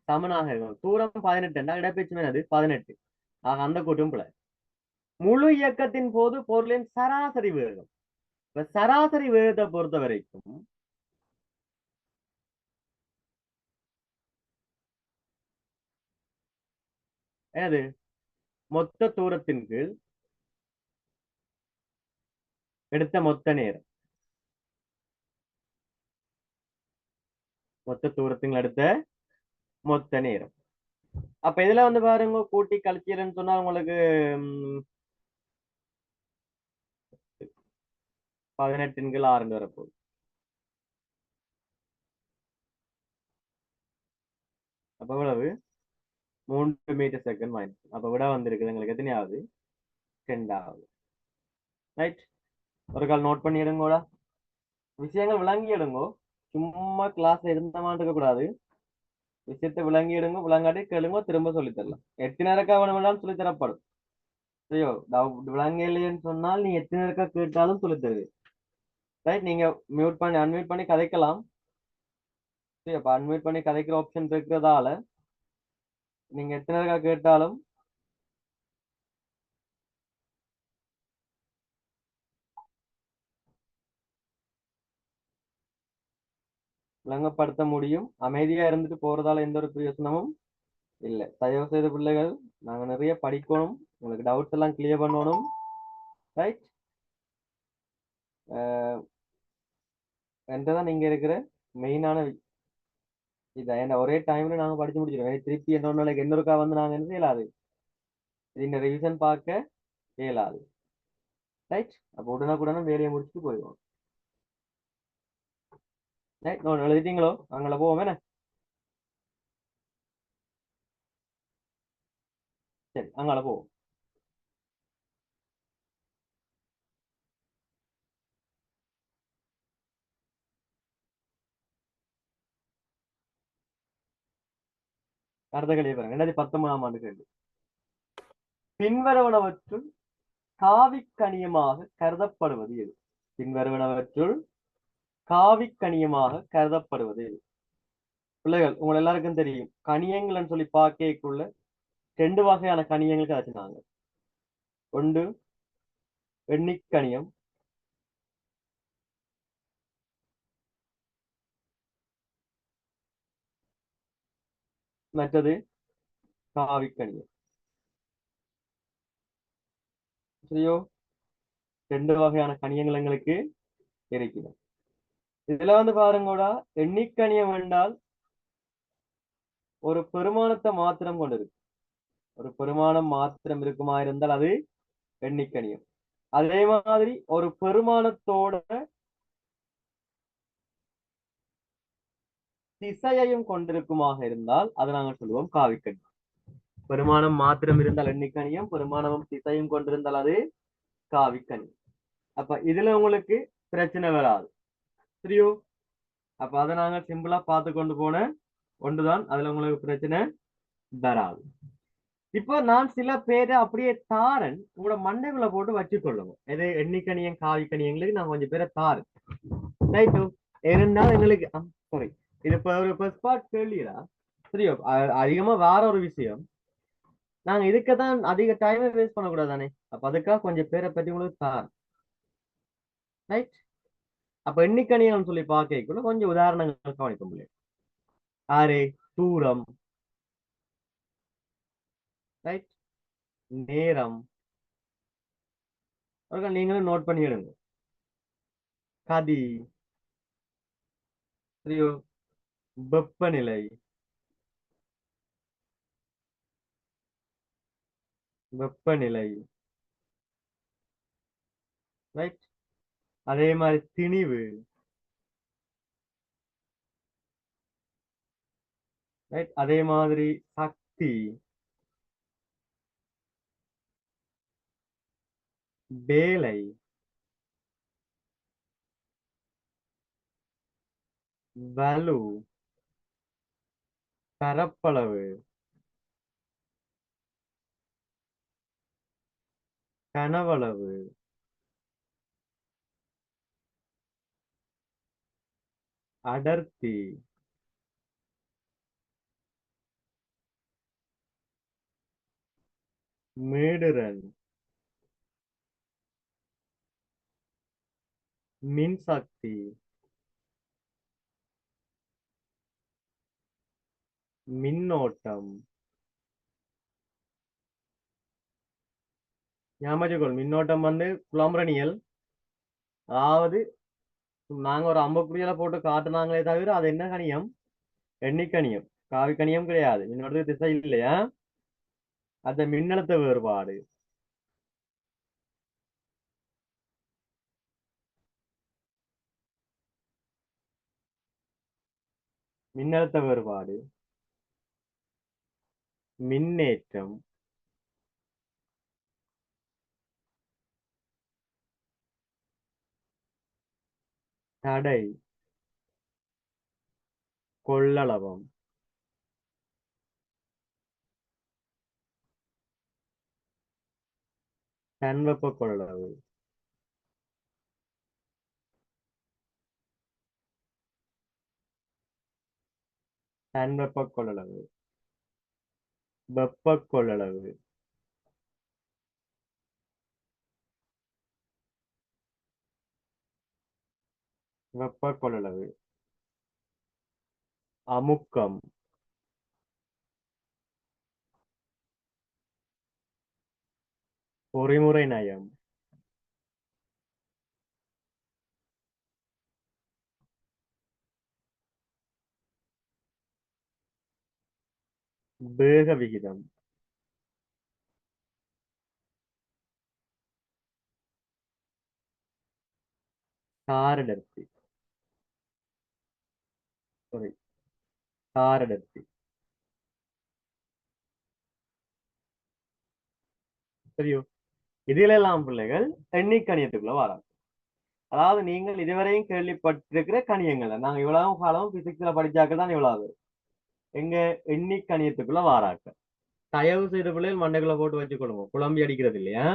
சமனாக இருக்கும். தூரம் 18 இடப்பெயர்ச்சி என்னது? 18. ஆக அந்த கூட்டும் பிள்ளை. முழு இயக்கத்தின் போது பொருளின் சராசரி வேகம். இப்ப சராசரி வேகத்தை பொறுத்த வரைக்கும் என்னது? மொத்த தூரத்தின் கீழ் எடுத்த மொத்த நேரம். மொத்த தூரத்தின் எடுத்த மொத்த நேரம். அப்ப இதுல வந்து பாருங்க கூட்டி கழிச்சீங்கன்னு சொன்னா உங்களுக்கு 18 கீழ் 6 வரப்போகுது. அப்ப எவ்வளவு? 3 மீட்டர் செகண்ட் மைனஸ். அப்ப விட வந்திருக்குது எங்களுக்கு எத்தனையாவது? 2ஆவது. ரைட். ஒரு கால் நோட் பண்ணி எடுங்கோடா. விஷயங்கள் விளங்கி எடுங்கோ. சும்மா கிளாஸ்ல இருந்த மாதிரி இருக்க கூடாது. விஷயத்தை விளங்கி எடுங்க, விளங்காட்டி கேளுங்க, திரும்ப சொல்லித்தரலாம். எத்தனை நேரக்கா வேணும்னாலும் சொல்லி தரப்படும். ஐயோ விளங்க இல்லைன்னு சொன்னால் நீ எத்தனை நேரக்கா கேட்டாலும் சொல்லி தருது. ரைட். நீங்க மியூட் பண்ணி அன்மியூட் பண்ணி கதைக்கலாம். சரி, அப்ப அன்மியூட் பண்ணி கதைக்கிற ஆப்ஷன் இருக்கிறதால நீங்க எத்தனை நேரக்கா கேட்டாலும் விளங்கப்படுத்த முடியும். அமைதியா இருந்துட்டு போறதால எந்த ஒரு பிரயோசனமும் இல்லை. தயவு செய்த பிள்ளைகள், நாங்க நிறைய படிக்கணும், உங்களுக்கு டவுட்ஸ் எல்லாம் கிளியர் பண்ணணும். ரைட். என்றதான் நீங்க இருக்கிற மெயினான இதான். ஏன்னா ஒரே டைம்ல நாங்க படிச்சு முடிச்சிடுவோம். திருப்பி என்ன இன்னொருக்கா வந்து நாங்க என்ன செய்யலாது? இந்த ரிவிஷன் பார்க்க இயலாது. ரைட். அப்போ உடனுக்குடனே வேலையை முடிச்சுட்டு போயிடுவோம். ரைட். எழுதிட்டீங்களோ? அங்கே போவோம். சரி, அங்கால போவோம். அடுத்த கேள்வி பாருங்க. 2019ஆம் ஆண்டு கேள்வி. பின்வருவனவற்றுள் காவிக்கணியமாக கருதப்படுவது எது? பின்வருவனவற்றுள் காவிக்கணியமாக கருதப்படுவது எது? பிள்ளைகள் உங்க எல்லாருக்கும் தெரியும், கணியங்கள்னு சொல்லி பார்க்கக்குள்ள 2 வகையான கணியங்கள் கிடைச்சினாங்க. ஒன்று எண்ணிக்கணியம், மற்றது காவிக்கணியம். சரியோ? 2 வகையான கணியங்கள் எங்களுக்கு இருக்கிறது. இதுல வந்து பாருங்கூடா, எண்ணிக்கணியம் என்றால் ஒரு பெருமானத்தை மாத்திரம் கொண்டிருக்கு. ஒரு பெருமானம் மாத்திரம் இருக்குமா இருந்தால் அது எண்ணிக்கணியம். அதே மாதிரி ஒரு பெருமானத்தோட திசையையும் கொண்டிருக்குமாக இருந்தால் அதை நாங்கள் சொல்லுவோம் காவிக்கணி. பெருமானம் மாத்திரம் இருந்தால் எண்ணிக்கணியம், பெருமானமும் திசையும் கொண்டிருந்தால் அது காவிக்கணி. அப்ப இதுல உங்களுக்கு பிரச்சனை வராது. சரியோ? அப்ப அதை நாங்க சிம்பிளா பார்த்து கொண்டு போன ஒன்றுதான், அதுல உங்களுக்கு பிரச்சனை வராது. இப்போ நான் சில பேரை அப்படியே தாரன் உங்களோட மண்டைக்குள்ள போட்டு வச்சுக்கொள்ளுங்க. எது எண்ணிக்கணியம் காவிக்கணியங்களுக்கு நான் கொஞ்சம் பேரை தாரன். ரைட்டு. ஏனென்றால் எங்களுக்கு சாரி, இது இப்ப ஒரு ஃபர்ஸ்ட் பார்ட் கேள்விடா. சரியோ? அதிகமா வேற ஒரு விஷயம், நாங்க இதுக்குதான் அதிக டைமை வேஸ்ட் பண்ணக்கூடாது தானே. அப்ப அதுக்காக கொஞ்சம் பேரை பத்தி உங்களுக்கு தாரன். ரைட். அப்ப எண்ணிக்கணியம் சொல்லி பார்க்கக்குள்ள கொஞ்சம் உதாரணங்கள் கவனிக்க முடியும். ஆறு தூரம், ரைட், நேரம், நீங்களும் நோட் பண்ணிடுங்க. கதி, சரியோ? வெப்பநிலை, வெப்பநிலை, ரைட். அதே மாதிரி திணிவு, ரைட். அதே மாதிரி சக்தி, வேலை, வலு, பரப்பளவு, கனவளவு, அடர்த்தி, மீடுரன், மின்சக்தி, மின்னோட்டம். ஞாபகம், மின்னோட்டம் வந்து குளம்பரணியல். அதாவது நாங்க ஒரு அம்புக்குறியில போட்டு காட்டுனாங்களே தவிர அது என்ன கணியம்? எண்ணிக்கணியம். காவிக்கணியம் கிடையாது. மின்னோட்டத்துக்கு திசை இல்லையா? அந்த மின்னழுத்த வேறுபாடு. மின்னழுத்த வேறுபாடு, மின்னேற்றம், தடை, கொள்ளளவம், தன்வெப்ப கொள்ளளவு, தன்வெப்ப கொள்ளளவு, வெப்ப கொள்ளளவு, வெப்ப கொள்ளளவு, அமுக்கம், பொறிமுறை நயம், வேக விகிதம், தாரடர்த்தி, சாரி, தாரடர்த்தி. சரியோ? இதுல எல்லாம் பிள்ளைகள் எண்ணிக்கணியத்துக்குள்ள வராங்க. அதாவது நீங்கள் இதுவரையும் கேள்விப்பட்டிருக்கிற கணியங்கள் நாங்க இவ்வளவு காலம் பிசிக்ஸ்ல படிச்சாக்க தான் இவ்வளவு எங்க எண்ணிக்கணியத்துக்குள்ள வாராக்க. தயவு செய்த பிள்ளைகள் மண்டைக்குள்ள போட்டு வச்சு கொடுங்க, குழம்பி அடிக்கிறது இல்லையா?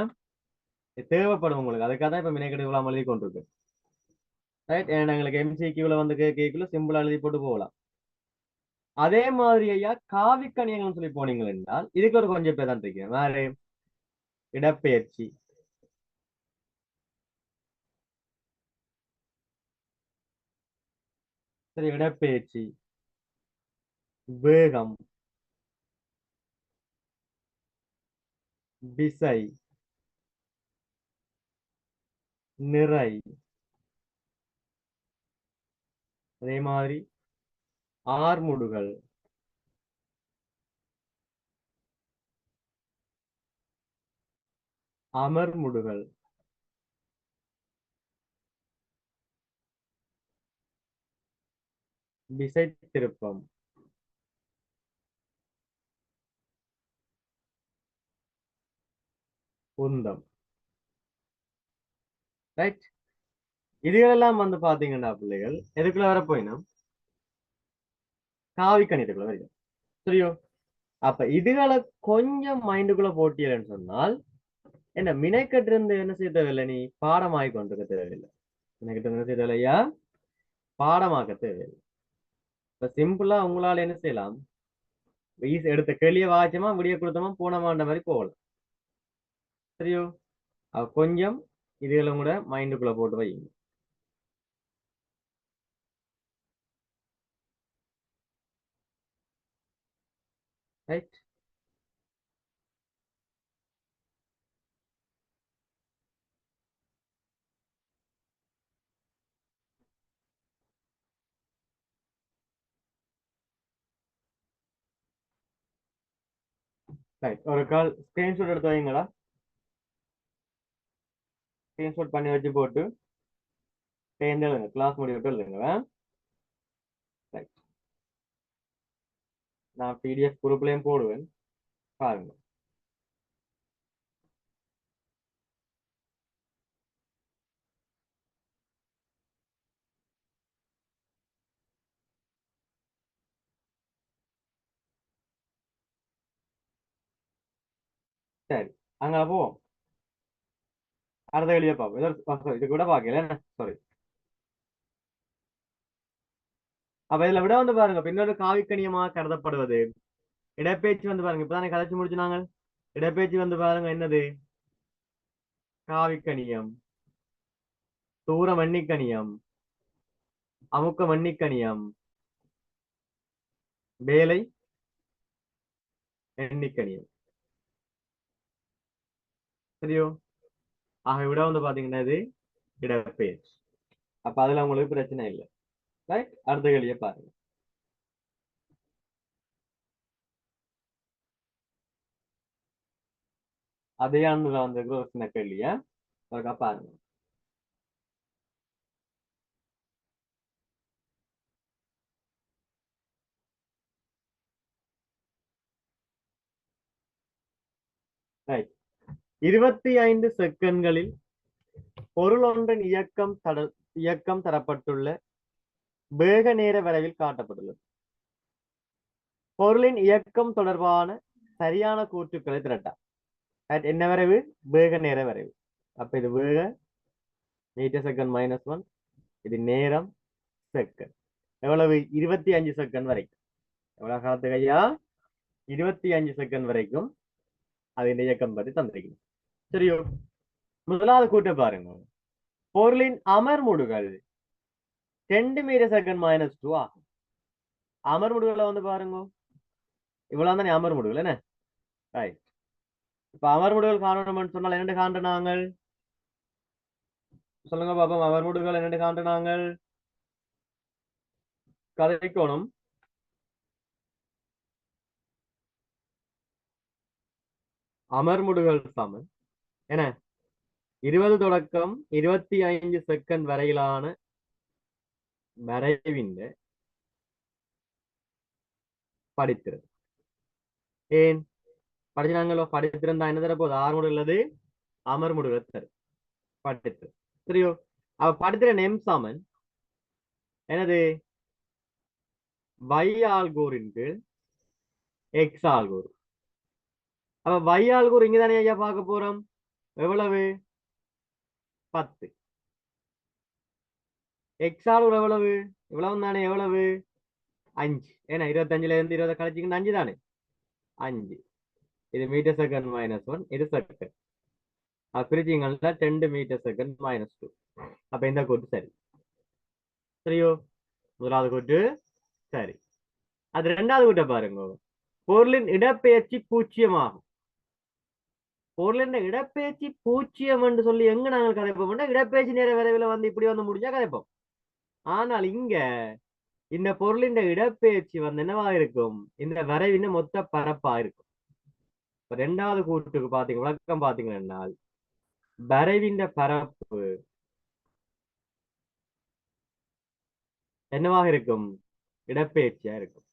இது தேவைப்படும் உங்களுக்கு. அதுக்காக தான் இப்ப மினைக்கெடு இவ்வளவு எழுதி கொண்டிருக்கு. ரைட். எங்களுக்கு எம்சிக்யூல வந்து கேக்குள்ள சிம்பிளா எழுதி போட்டு போகலாம். அதே மாதிரி ஐயா காவி கணியங்கள் சொல்லி போனீங்க என்றால் இதுக்கு ஒரு கொஞ்சம் பேர் தான் தெரியும். வேற இடப்பெயர்ச்சி, சரி, இடப்பெயர்ச்சி, வேகம், விசை, நிறை, அதே மாதிரி ஆர்முடுகள், அமர்முடுகல். திசை திருப்பம். உந்தம். ரைட். இதுகளெல்லாம் வந்து பாத்தீங்கன்னா பிள்ளைகள் எதுக்குள்ள வர போயினா காவி கணிதக்குள்ள வருது. சரியோ? அப்ப இதுகளை கொஞ்சம் மைண்டுக்குள்ள போட்டியலன்னு சொன்னால் என்ன மினைக்கட்டு இருந்து என்ன செய்ய தேவையில்லை, நீ பாடமாகி கொண்டிருக்க தேவையில்லை. மினைக்கட்டு என்ன செய்ய தேவையில்லையா, பாடமாக்க தேவையில்லை. இப்ப சிம்பிளா உங்களால என்ன செய்யலாம், எடுத்த கேள்விய வாச்சமா விடிய கொடுத்தோமா போனமான்ற மாதிரி போகலாம். சரியோ? கொஞ்சம் இதுகளை கூட மைண்டுக்குள்ள போட்டு வைங்க. ரைட். ரைட். ஒரு கால் ஸ்கிரீன்ஷாட் எடுத்து வைங்களா, ஸ்கிரீன்ஷாட் பண்ணி வச்சு போட்டு எழுதுங்க, கிளாஸ் முடிவிட்டு எழுதுங்க. ரைட். நான் பிடிஎஃப் குரூப்லயும் போடுவேன், பாருங்க. சரி, அங்க போவோம். அடுத்த கேள்வியை பார்ப்போம். இது கூட பார்க்கல, சாரி. அப்ப இதுல விட வந்து பாருங்க, பின்னொரு காவிக்கணியமாக கருதப்படுவது இடப்பெயர்ச்சி. வந்து பாருங்க, இப்பதானே கதைச்சு முடிச்சுனாங்க. இடப்பெயர்ச்சி வந்து பாருங்க என்னது, காவிக்கணியம், தூரம் எண்ணிக்கணியம், அமுக்கம் எண்ணிக்கணியம், வேலை எண்ணிக்கணியம். சரியோ? ஆக விட வந்து பாத்தீங்கன்னா இது இடப்பெயர்ச்சி. அப்ப அதுல உங்களுக்கு பிரச்சனை இல்லை. ரைட். அடுத்த கேள்வியை பாருங்க. அதே ஆண்டுல வந்திருக்கிற ஒரு சின்ன கேள்விய பாருங்க. ரைட். 25 செகண்ட்களில் பொருள் ஒன்றின் இயக்கம் தரப்பட்டுள்ள வேக நேர வரைவில் காட்டப்பட்டுள்ளது. பொருளின் இயக்கம் தொடர்பான சரியான கூற்றுக்களை திரட்டா. என்ன வரைவு? வேக நேர வரைவு. அப்ப இது வேக மீட்டர் செகண்ட் -1, இது நேரம் செகண்ட். எவ்வளவு? 25 செகண்ட் வரைக்கும். எவ்வளவு காலத்துக்கு ஐயா? 25 செகண்ட் வரைக்கும் அதன் இயக்கம் பற்றி தந்திருக்கணும். சரியோ? முதலாவது கூட்ட பாருங்க. பொருளின் அமர்முடுகள் 2 மீட்டர் செகண்ட் -2 ஆகும். அமர்முடுகளை வந்து பாருங்க, இவ்வளவு தானே அமர்முடுகள் என்ன. ரைட். இப்ப அமர்முடுகள் காணணும்னு சொன்னால் என்னென்று காண்ற நாங்கள்? சொல்லுங்க பாப்போம். அமர்முடுகள் என்னென்று காண்ற நாங்கள்? கதைக்கோணம் அமர்முடுகள் சமன் என 20 தொடக்கம் 25 செகண்ட் வரையிலான வரைவின் படித்திரு. ஏன் படிச்சாங்களோ? படித்திருந்தா என்ன தர போகுது? ஆறு முடிவு உள்ளது அமர் முடிவு தரு. படித்திரு. சரியோ? அவ படித்திர நெம் சாமன் என்னது? y ஆல்கோரின் கீழ் x ஆல்கோர். அப்ப y ஆல்கோர் இங்கதானே ஐயா பார்க்க போறோம். எவ்வளவு? 10. x ஆல்கோர் எவ்வளவு? இவ்வளவு தானே. எவ்வளவு? 5. ஏன்னா 25ல இருந்து 20 கழிச்சிங்கன்னா 5 தானே. 5. இது மீட்டர் செகண்ட் -1, இது செகண்ட். பிரிச்சிங்கன்னா 10 metre second -2. அப்ப இந்த கூட்டு சரி. சரியோ? முதலாவது கூட்டு சரி. அது ரெண்டாவது கூட்ட பாருங்க. பொருளின் இடப்பெயர்ச்சி 0 ஆகும். பொருளின் இடப்பெயர்ச்சி 0 என்று சொல்லி எங்க நாங்கள் கதைப்போம்? இடப்பெயர்ச்சி நேர விரைவில் வந்து இப்படி வந்து முடிஞ்சா கதைப்போம். ஆனால் இங்க இந்த பொருளின் இடப்பெயர்ச்சி வந்து என்னவா இருக்கும்? இந்த வரைவின் மொத்த பரப்பா இருக்கும். இப்ப ரெண்டாவது கூட்டுக்கு பாத்தீங்க விளக்கம் பாத்தீங்கன்னா வரைவின் பரப்பு என்னவாக இருக்கும்? இடப்பெயர்ச்சியா இருக்கும்.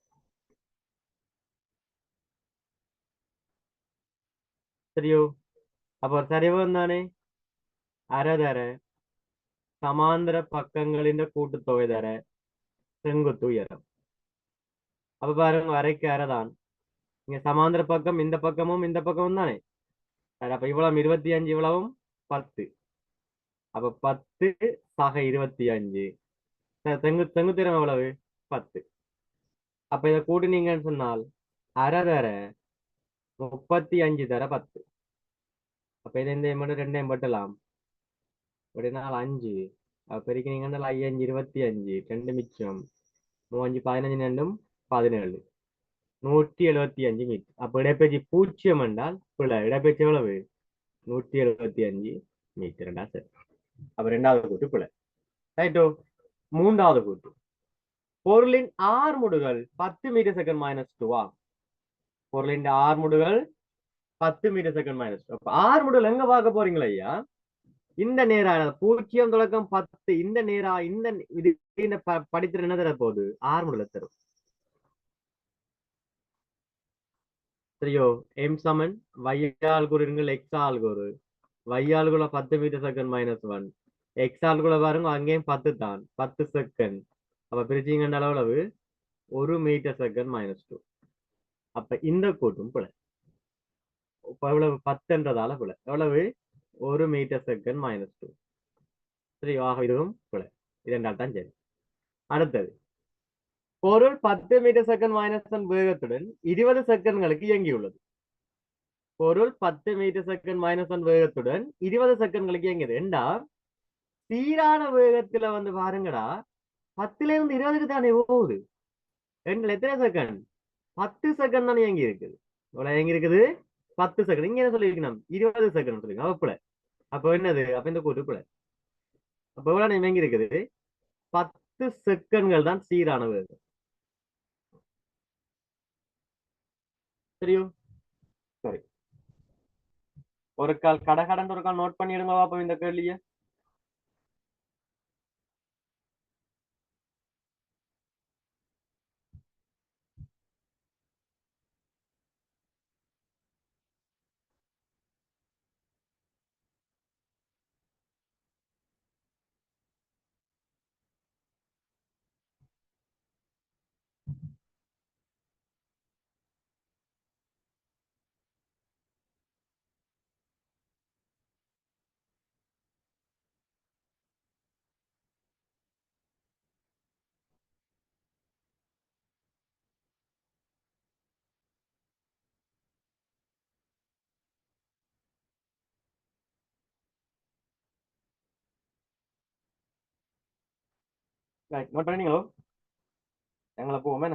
சரியோ? அப்ப ஒரு சரிவம் தானே? அரைதர சமாந்திர பக்கங்களின் கூட்டுத்தொகை தர செங்குத்து உயரம். அப்ப பாருங்க, அரைக்கு அரைதான். இங்க சமாந்திர பக்கம் இந்த பக்கமும் இந்த பக்கமும் தானே. அப்ப இவ்வளவு 25, இவ்வளவும் 10. அப்ப 10 சக 25. செங்குத்திரம் எவ்வளவு? 10. அப்ப இதை கூட்டினீங்கன்னு சொன்னால் அரை தர 35 தர 10. அப்ப இதை இந்த மட்டும் ரெண்டையும் பட்டலாம். அப்படின்னா 5. அப்ப பெருக்கினீங்கன்னா 5 25, 2 மிச்சம் 3 15 ரெண்டும் 17, 175 மீட்டர். அப்ப இடப்பெயர்ச்சி 0 என்றால் பிள்ளை இடப்பெயர்ச்சி எவ்வளவு? 175 மீட்டர். சரி. அப்ப ரெண்டாவது கூட்டு பிள்ளை. ரைட்டோ? மூன்றாவது கூட்டு, பொருளின் ஆர்முடுகள் 10 மீட்டர் செகண்ட் -2 பொருளின் ஆர்முடுகள் 10 மீட்டர் செகண்ட் -2. அப்ப ஆர்முடுகள் எங்க பார்க்க போறீங்களா ஐயா? இந்த நேரா 0 தொடக்கம் 10 இந்த நேரா இந்த இது படித்திர என்ன தர போகுது? ஆர்முடுல தரும். சரியோ? எம் சமன் வையால் கூறுங்கள் எக்ஸ் ஆல் கூறு. வையாளுக்குள்ள 10 மீட்டர் செகண்ட் -1. எக்ஸ் ஆளுக்குள்ள பாருங்க, அங்கேயும் 10 தான், 10 செகண்ட். அப்ப பிரிச்சிங்கன்ற அளவு 1 மீட்டர் செகண்ட் -2. அப்ப இந்த கூட்டும் பிள்ளை. இப்ப எவ்வளவு? 10என்றதால பிள்ளை எவ்வளவு? 1 மீட்டர் செகண்ட் -2. சரி, ஆக இதுவும் பிள்ளை. இதென்றால் தான் சரி. அடுத்தது, பொருள் 10 மீட்டர் செகண்ட் -1 வேகத்துடன் 20 செகண்ட்களுக்கு இயங்கியுள்ளது. பொருள் 10 மீட்டர் செகண்ட் -1 வேகத்துடன் 20 செகண்ட்களுக்கு இயங்கியது என்றா சீரான வேகத்துல வந்து பாருங்கடா, 10ல இருந்து 20க்கு தானே போகுது. எத்தனை செகண்ட்? 10 செகண்ட் தானே இயங்கி இருக்குது. இவ்வளவு இயங்கி இருக்குது 10 செகண்ட். இங்க என்ன சொல்லியிருக்கணும்? 20 செகண்ட் சொல்லிருக்கோம். அப்ப அப்ப என்னது? அப்ப இந்த கூட்டுக்குள்ள அப்ப எவ்வளவு இயங்கி இருக்குது? 10 செகண்ட்கள் தான் சீரான வேகம். தெரியும்? சரி, ஒரு கால் கடகடன்னு ஒரு கால் நோட் பண்ணிடுங்க பாப்போம் இந்த கேள்விய. நோட் பண்ணீங்களோ? எங்களை போவோமே.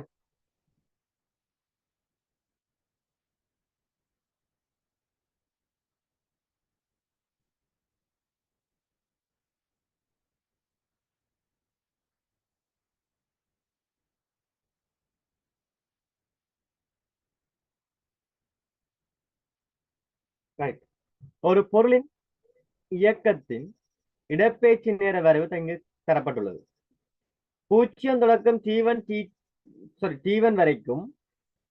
ஒரு பொருளின் இயக்கத்தின் இடப்பெயர்ச்சி நேர வரைவு இங்கு தரப்பட்டுள்ளது. 0 தொடக்கம் T1 T1 வரைக்கும்,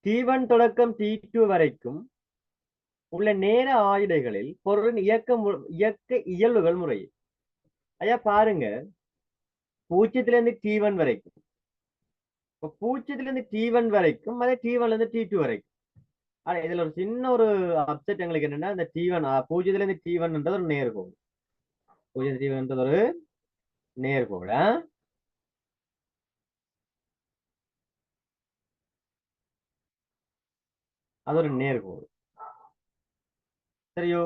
T1 தொடக்கம் T2 வரைக்கும் உள்ள நேர ஆயுடைகளில் பொருளின் இயக்க இயல்புகள் முறை. ஐயா பாருங்க, 0ல இருந்து T1 வரைக்கும், 0ல இருந்து T1 வரைக்கும், அதே T1ல இருந்து T2 வரைக்கும். ஆனா இதுல ஒரு சின்ன ஒரு அப்செட் எங்களுக்கு என்னன்னா, இந்த T1 0ல இருந்து T1 ஒரு நேர்கோடு. 0 T1 ஒரு நேர்கோடு. அது ஒரு நேர்கோடு. சரியோ?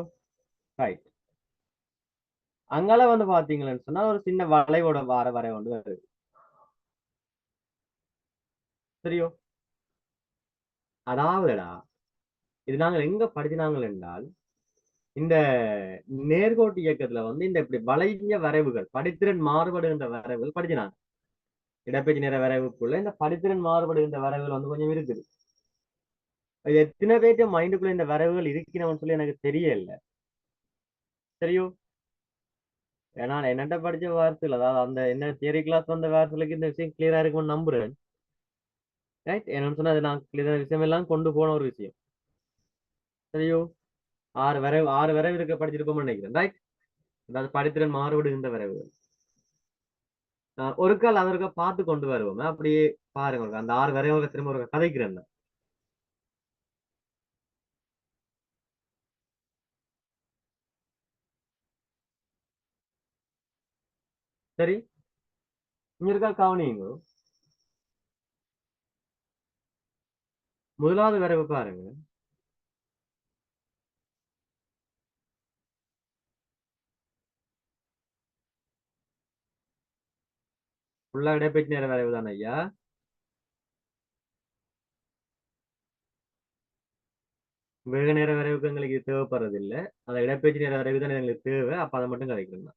ரைட். அங்கால வந்து பாத்தீங்கன்னு சொன்னா ஒரு சின்ன வளைவோட வரை வந்து வருது. சரியோ? அதாவதுடா, இது நாங்கள் எங்க படிச்சினாங்கள் என்றால், இந்த நேர்கோட்டு இயக்கத்துல வந்து இந்த இப்படி வளைய வரைவுகள், படித்திறன் மாறுபடுகின்ற வரைவுகள் படிச்சினாங்க. இடப்பெயர்ச்சி நேர வரைவுக்குள்ள இந்த படித்திறன் மாறுபடுகின்ற வரைவுகள் வந்து கொஞ்சம் இருக்குது. எத்தனை பேர்ட்ட மைண்டுக்குள்ள இந்த வரைவுகள் இருக்கணும்னு சொல்லி எனக்கு தெரியல. சரியோ? ஏன்னா என்னட்ட படிச்ச வார்த்தையில் அதாவது அந்த என்ன தியரி கிளாஸ் வந்த வார்த்தைகளுக்கு இந்த விஷயம் கிளியரா இருக்கும்னு நம்புறேன். ரைட், என்னன்னு சொன்னா அது நான் கிளியர் விஷயம் எல்லாம் கொண்டு போன ஒரு விஷயம். சரியோ, ஆறு வரைவு இருக்க படிச்சிருப்போம்னு நினைக்கிறேன். ரைட், அதாவது படித்திறன் மாறுபடுகின்ற வரைவு. ஒரு கால் அதற்காக பார்த்து கொண்டு வருவோம். அப்படியே பாருங்க, அந்த ஆறு வரைவு திரும்ப ஒரு கதைக்கிறேன். சரி, இங்க இருக்கா கவனிங்க. முதலாவது வரைவு பாருங்க. ஃபுல்லா இடப்பெயர்ச்சி நேர வரைவு தான் ஐயா. வேக நேர வரைவுக்கு எங்களுக்கு இது தேவைப்படுறது இல்லை. அந்த இடப்பெயர்ச்சி நேர வரைவு தான் எங்களுக்கு தேவை. அப்ப அதை மட்டும் கதைக்கணும்.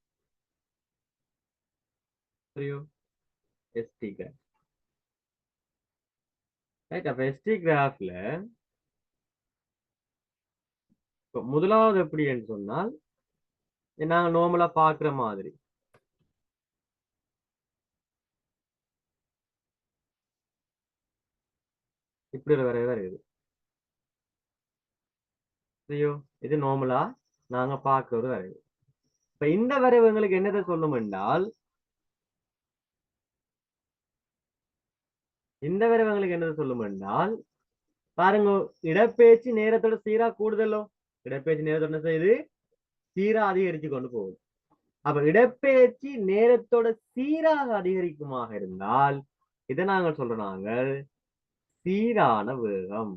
சரியோ, எஸ்டி கிராஃப். ரைட், அப்ப எஸ்டி கிராஃப்ல முதலாவது எப்படின்னு சொன்னால் நாங்க நார்மலா பாக்குற மாதிரி இப்படி ஒரு வரைவு வருது. சரியோ, இது நார்மலா நாங்க பார்க்கிற ஒரு வரைவு. இப்ப இந்த வரைவு எங்களுக்கு என்னதை சொல்லும் என்றால், இந்த வரைவு எங்களுக்கு என்னதை சொல்லும் என்றால் பாருங்க, இடப்பெயர்ச்சி நேரத்தோட சீரா கூடுதலோ, இடப்பெயர்ச்சி நேரத்தோட என்ன செய்யுது, சீரா அதிகரிச்சு கொண்டு போகுது. அப்ப இடப்பெயர்ச்சி நேரத்தோட சீராக அதிகரிக்குமாக இருந்தால் இதை நாங்கள் சொல்றோம், நாங்கள் சீரான வேகம்.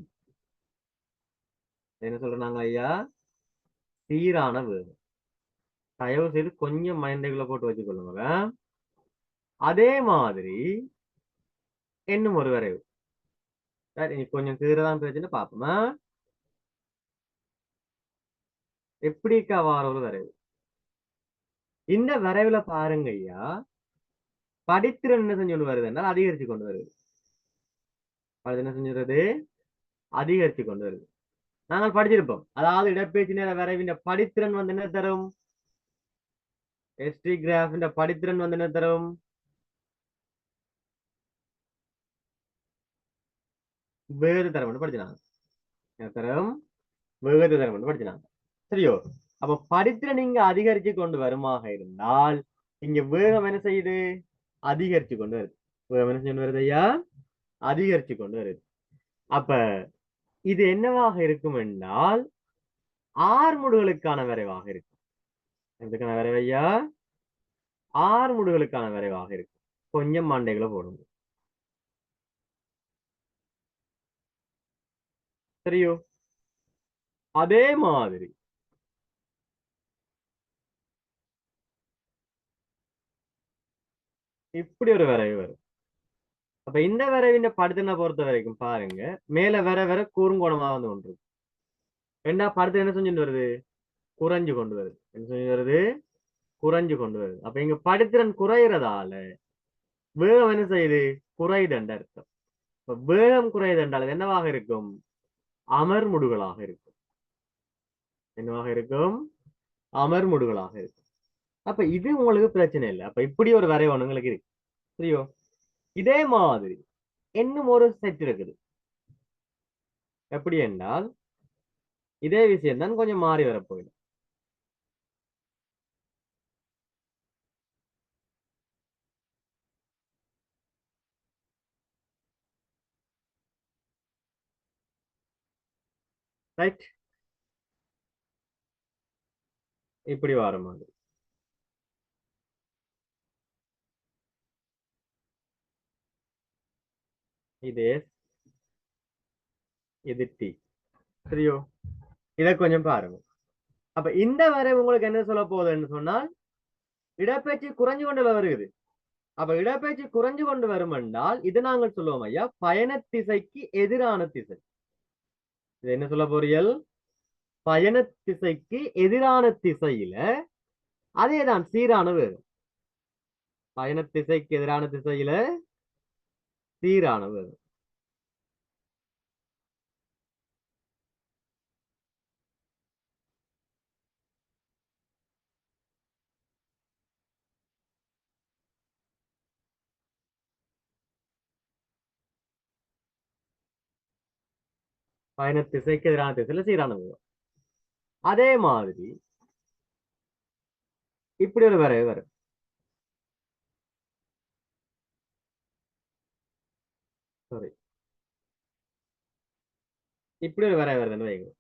என்ன சொல்றோம் நாங்க ஐயா, சீரான வேகம். தயவு செய்து கொஞ்சம் மைண்டைக்குள்ள போட்டு வச்சுக்கொள்ளுங்க. அதே மாதிரி இன்னும் ஒரு வரைவு. சரி, கொஞ்சம் கீழதான் பிரச்சனை பார்ப்போமா. எப்படிக்கா வார ஒரு வரைவு. இந்த வரைவுல பாருங்க ஐயா, படித்திறன் என்ன செஞ்சு கொண்டு வருது என்றால் அதிகரிச்சு கொண்டு வருது. அது என்ன செஞ்சுறது, அதிகரிச்சு கொண்டு வருது. நாங்கள் படிச்சிருப்போம், அதாவது இடப்பெயர்ச்சி நேர வரைவின் படித்திறன் வந்து என்ன தரும், எஸ்டி கிராஃபின் படித்திறன் வந்து என்ன தரும், வேறு தரம் படிச்சினாங்க. என்ன தரும், வேறு தரம் படிச்சினாங்க. சரியோ, அப்ப படித்திறன் இங்க அதிகரிச்சு கொண்டு வருமாக இருந்தால் இங்க வேகம் என்ன செய்யுது, அதிகரிச்சு கொண்டு வருது. வேகம் என்ன செய்ய வருது ஐயா, அதிகரிச்சு கொண்டு வருது. அப்ப இது என்னவாக இருக்கும் என்றால் ஆர்முடுகளுக்கான விரைவாக இருக்கும். எதுக்கான விரைவு ஐயா, ஆர்முடுகளுக்கான விரைவாக இருக்கும். கொஞ்சம் மண்டைகளை போடுங்க. சரியோ, அதே மாதிரி இப்படி ஒரு விரைவு வரும். அப்ப இந்த விரைவின் படுத்தின பொறுத்த வரைக்கும் பாருங்க, மேல வர கூறுங்கோணமா வந்து ஒன்று. ரெண்டா படுத்து என்ன செஞ்சுட்டு வருது, குறைஞ்சு கொண்டு வருது. என்ன செஞ்சு வருது, குறைஞ்சு கொண்டு வருது. அப்ப இங்க படித்திறன் குறைகிறதால வேகம் என்ன செய்யுது, குறைதண்ட அர்த்தம். இப்ப வேகம் குறைதண்டால் அது என்னவாக இருக்கும், அமர்முடுகளாக இருக்கும். என்னவாக இருக்கும், அமர்முடுகளாக இருக்கும். அப்ப இது உங்களுக்கு பிரச்சனை இல்லை. அப்ப இப்படி ஒரு வரைவு உங்களுக்கு இருக்கு. சரியோ, இதே மாதிரி இன்னும் ஒரு செட் இருக்குது. எப்படி என்றால் இதே விஷயம் தான் கொஞ்சம் மாறி வரப்போகுது. ரைட், இப்படி வர மாதிரி. இது இது டி. சரியோ, இதை கொஞ்சம் பாருங்க. அப்ப இந்த வரைவு உங்களுக்கு என்ன சொல்ல போகுதுன்னு சொன்னால் இடப்பெயர்ச்சி குறைஞ்சு கொண்டு வருகிறது. அப்ப இடப்பெயர்ச்சி குறைஞ்சு கொண்டு வரும் என்றால் இது நாங்கள் சொல்லுவோம் ஐயா, பயண திசைக்கு எதிரான திசை. இது என்ன சொல்ல போறீர்கள், பயண திசைக்கு எதிரான திசையில அதேதான் சீரான வேகம். பயண திசைக்கு எதிரான திசையில சீரான வேகம். பயண திசைக்கு எதிரான திசையில சீரான வேகம். அதே மாதிரி இப்படி ஒரு வரைவு வரும். சாரி, இப்படி ஒரு வரைவு வருதுன்னு வைங்க.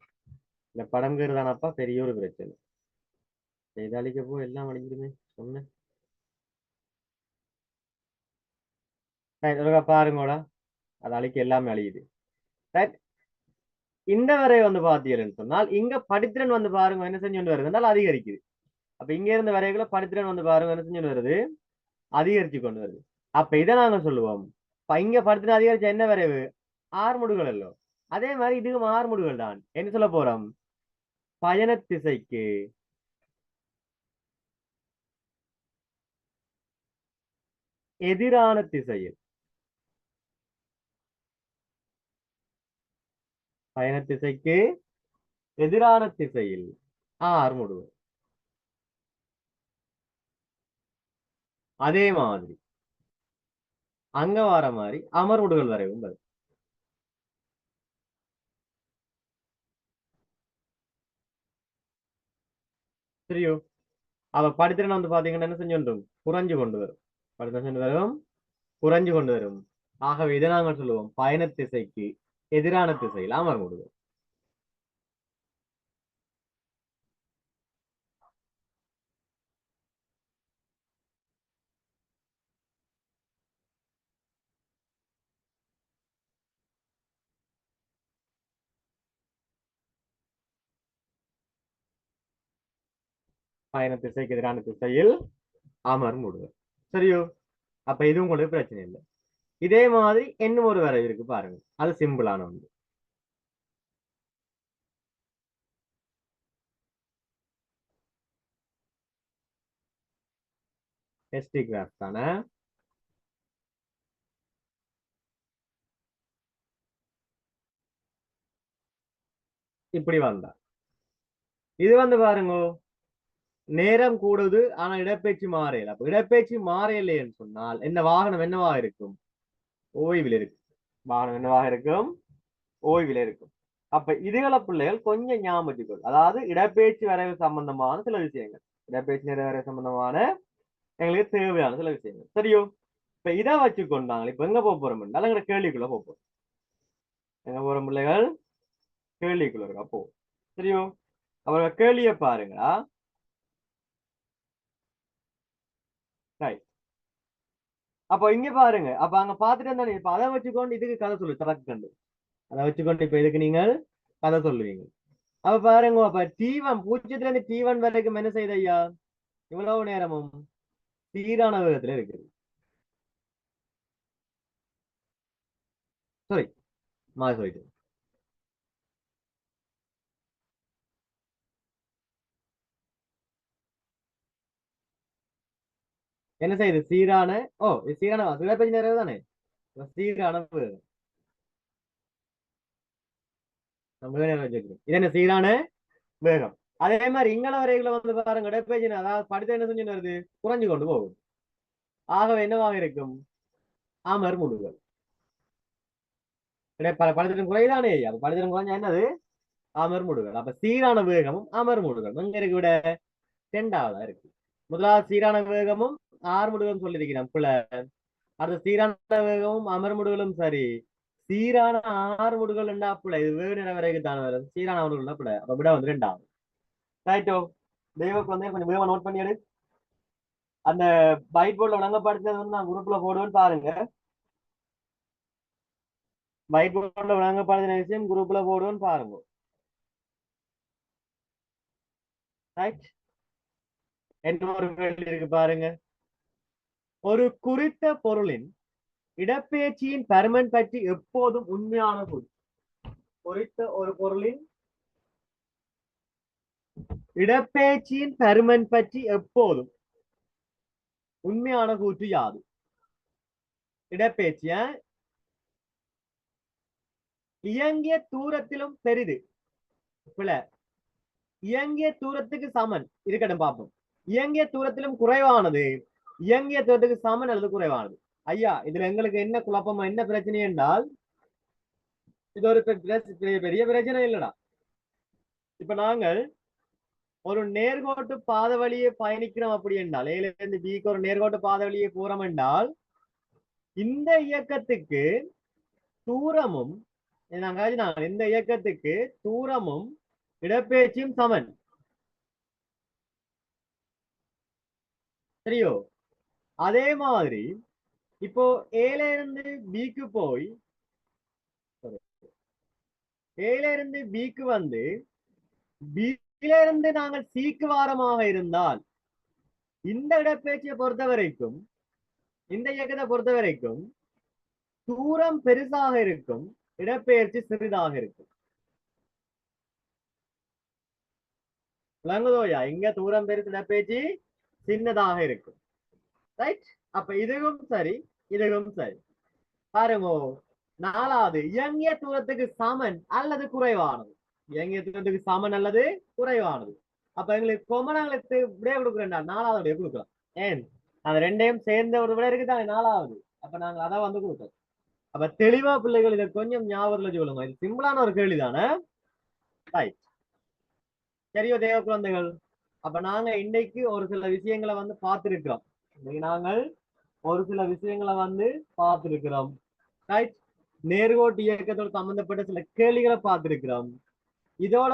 இந்த படம்ங்கிறது தானப்பா பெரிய ஒரு பிரச்சனை. செய்தாளிக்க போ எல்லாம் அழிஞ்சிருமே சொன்னேன். பாருங்கோடா, அது அழிக்க எல்லாமே அழியுது. இந்த வரை வந்து பாத்தீங்கன்னு சொன்னால் இங்க படித்திறன் வந்து பாருங்க என்ன செஞ்சு வருது என்றால் அதிகரிக்குது. அப்ப இங்க இருந்த வரைகளை படித்திறன் வந்து பாருங்க என்ன செஞ்சு வருது, அதிகரிச்சு கொண்டு வருது. அப்ப இதை நாங்க சொல்லுவோம், இங்க படித்திறன் அதிகரிச்ச என்ன வரைவு, ஆறுமுடுகள் அல்லோ. அதே மாதிரி இதுவும் ஆறுமுடுகள் தான். என்ன சொல்ல போறோம், பயண திசைக்கு எதிரான திசையில், பயண திசைக்கு எதிரான திசையில் ஆறுமுடுகள். அதே மாதிரி அங்க வர மாதிரி அமர்முடுகள் வரைவும் வரும். சரியோ? அவ படித்திறன் வந்து பாத்தீங்கன்னா என்ன செஞ்சு குறைஞ்சு கொண்டு வரும். படித்திறன் வரும், குறைஞ்சு கொண்டு வரும். ஆகவே இதை நாங்கள் சொல்லுவோம் பயண திசைக்கு எதிரான திசையில் அமர்முடுகள். பயண திசைக்கு எதிரான திசையில் அமர்முடுகள். சரியோ? அப்ப இது உங்களுக்கு பிரச்சனை இல்லை. இதே மாதிரி இன்னும் ஒரு வரைவு இருக்கு பாருங்க, அது சிம்பிளான ஒன்று. எஸ்டி கிராஃப் தானே. இப்படி வந்தா இது வந்து பாருங்க, நேரம் கூடுது ஆனா இடப்பெயர்ச்சி மாறையில. அப்ப இடப்பெயர்ச்சி மாறையில்லைன்னு சொன்னால் என்ன, வாகனம் என்னவாக இருக்கும், ஓய்வில் இருக்கு. வாகனம் என்னவாக இருக்கும், ஓய்வில் இருக்கும். அப்ப இதுகள பிள்ளைகள் கொஞ்சம் ஞாபகம் வச்சுக்கொள். அதாவது இடப்பெயர்ச்சி வரைவு சம்பந்தமான சில விஷயங்கள், இடப்பெயர்ச்சி வரைவு சம்பந்தமான எங்களுக்கு தேவையான சில விஷயங்கள். சரியோ? இப்ப இதை வச்சுக்கொண்டாங்க இப்ப எங்க போக போறோம், எங்க கேள்விக்குள்ள போறோம். எங்க போற பிள்ளைகள், கேள்விக்குள்ள இருக்கா போ. சரியோ? அவரோட கேள்விய பாருங்களா. அப்ப இங்க பாருங்க, அப்ப அங்க பாத்துட்டு இருந்தா இப்ப அதை வச்சுக்கொண்டு இதுக்கு கதை சொல்லு தனக்கு கண்டு. அதை வச்சுக்கொண்டு இப்ப இதுக்கு நீங்கள் கதை சொல்லுவீங்க. அப்ப பாருங்க, அப்ப T1 பூஜ்ஜியத்துல இருந்து T1 வரைக்கும் என்ன செய்த ஐயா, இவ்வளவு நேரமும் சீரான வேகத்துல இருக்குது. சாரி, மாறி சொல்லிட்டு என்ன செய்யுது, சீரான, ஓ இது சீரான இடப்பெயர்ச்சி நேரம் தானே. சீரான வேகம், நம்ம நேரம் வச்சிருக்கோம். இது என்ன சீரான வேகம். அதே மாதிரி இங்கன வரைகளை வந்து பாருங்க, இடப்பெயர்ச்சி அதாவது படித்த என்ன செஞ்சு வருது, குறைஞ்சு கொண்டு போகும். ஆகவே என்னவாக இருக்கும், அமர் முடுகள். பலத்தின் குறைதானே, அப்ப பலத்தின் குறைஞ்சா என்னது, அமர்முடுகள். அப்ப சீரான வேகமும் அமர்முடுகள் எங்க இருக்கு விட, இரண்டாவதா இருக்கு. முதலாவது சீரான வேகமும் ஆறுமுடுகளும் சொல்லியிருக்கிறோம் புல. அடுத்த சீரான வேகமும் அமர்முடுகளும் சரி, சீரான ஆறுமுடுகள் ரெண்டா புல. இது வேறு நிற வரைக்கும் தானே வரும், சீரான ஆறுமுடுகள் புல. அப்ப விட வந்து ரெண்டாவது. ரைட்டோ? தெய்வக்கு வந்து கொஞ்சம் வேகமா நோட் பண்ணி எடு. அந்த பைட் போர்ட்ல விளங்கப்படுத்துறது வந்து நான் குரூப்ல போடுவேன்னு பாருங்க. பைட் போர்ட்ல விளங்கப்படுத்தின விஷயம் குரூப்ல போடுவேன்னு பாருங்க. ரைட்? இன்னொரு கேள்வி இருக்கு பாருங்க. ஒரு குறித்த பொருளின் இடப்பெயர்ச்சியின் பருமன் பற்றி எப்போதும் உண்மையான கூற்று. குறித்த ஒரு பொருளின் இடப்பெயர்ச்சியின் பருமன் பற்றி எப்போதும் உண்மையான கூற்று யாது? இடப்பெயர்ச்சிய இயங்கிய தூரத்திலும் பெரிது. இயங்கிய தூரத்துக்கு சமன் இருக்கட்டும் பார்ப்போம். இயங்கிய தூரத்திலும் குறைவானது, இயங்கிய தூரத்துக்கு சமன் அல்லது குறைவானது. ஐயா இதுல எங்களுக்கு என்ன குழப்பமா, என்ன பிரச்சனை என்றால், இது ஒரு பெரிய பிரச்சனை இல்லடா. இப்ப நாங்கள் ஒரு நேர்கோட்டு பாதை வழியே பயணிக்கிறோம் அப்படி என்றால், ஏல இருந்து பிக்கு ஒரு நேர்கோட்டு பாதை வழியே போறோம் என்றால், இந்த இயக்கத்துக்கு தூரமும் இந்த இயக்கத்துக்கு தூரமும் இடப்பெயர்ச்சியும் சமன். சரியோ? அதே மாதிரி இப்போ ஏல இருந்து பிக்கு போய் ஏல இருந்து பிக்கு வந்து பில இருந்து நாங்கள் சிக்கு வாரமாக இருந்தால், இந்த இடப்பெயர்ச்சியை பொறுத்த வரைக்கும், இந்த இயக்கத்தை பொறுத்த வரைக்கும் தூரம் பெருசாக இருக்கும், இடப்பெயர்ச்சி சிறிதாக இருக்கும். விளங்குதோயா? இங்க தூரம் பெருசு, இடப்பெயர்ச்சி சின்னதாக இருக்கும். ரைட்? அப்ப இதுவும் சரி, இதுவும் சரி. பாருங்க, நாலாவது இயங்கிய தூரத்துக்கு சமன் அல்லது குறைவானது. இயங்கிய தூரத்துக்கு சமன் அல்லது குறைவானது. அப்ப எங்களுக்கு கொமனாங்களுக்கு விடைய கொடுக்குறேன்டா, நாலாவது விடைய கொடுக்கலாம். ஏன்? அந்த ரெண்டையும் சேர்ந்த ஒரு விட இருக்குதானே நாலாவது. அப்ப நாங்க அதை வந்து கொடுக்கறோம். அப்ப தெளிவா பிள்ளைகள் இதை கொஞ்சம் ஞாபகத்துல சொல்லுங்க. இது சிம்பிளான ஒரு கேள்வி தானே. ரைட். சரியோ தேவ குழந்தைகள்? அப்ப நாங்க இன்னைக்கு ஒரு சில விஷயங்களை வந்து பார்த்திருக்கிறோம். இன்னைக்கு நாங்கள் ஒரு சில விஷயங்களை வந்து பார்த்திருக்கிறோம். ரைட்? நேர்கோட்டு இயக்கத்தோடு சம்பந்தப்பட்ட சில கேள்விகளை பார்த்திருக்கிறோம். இதோட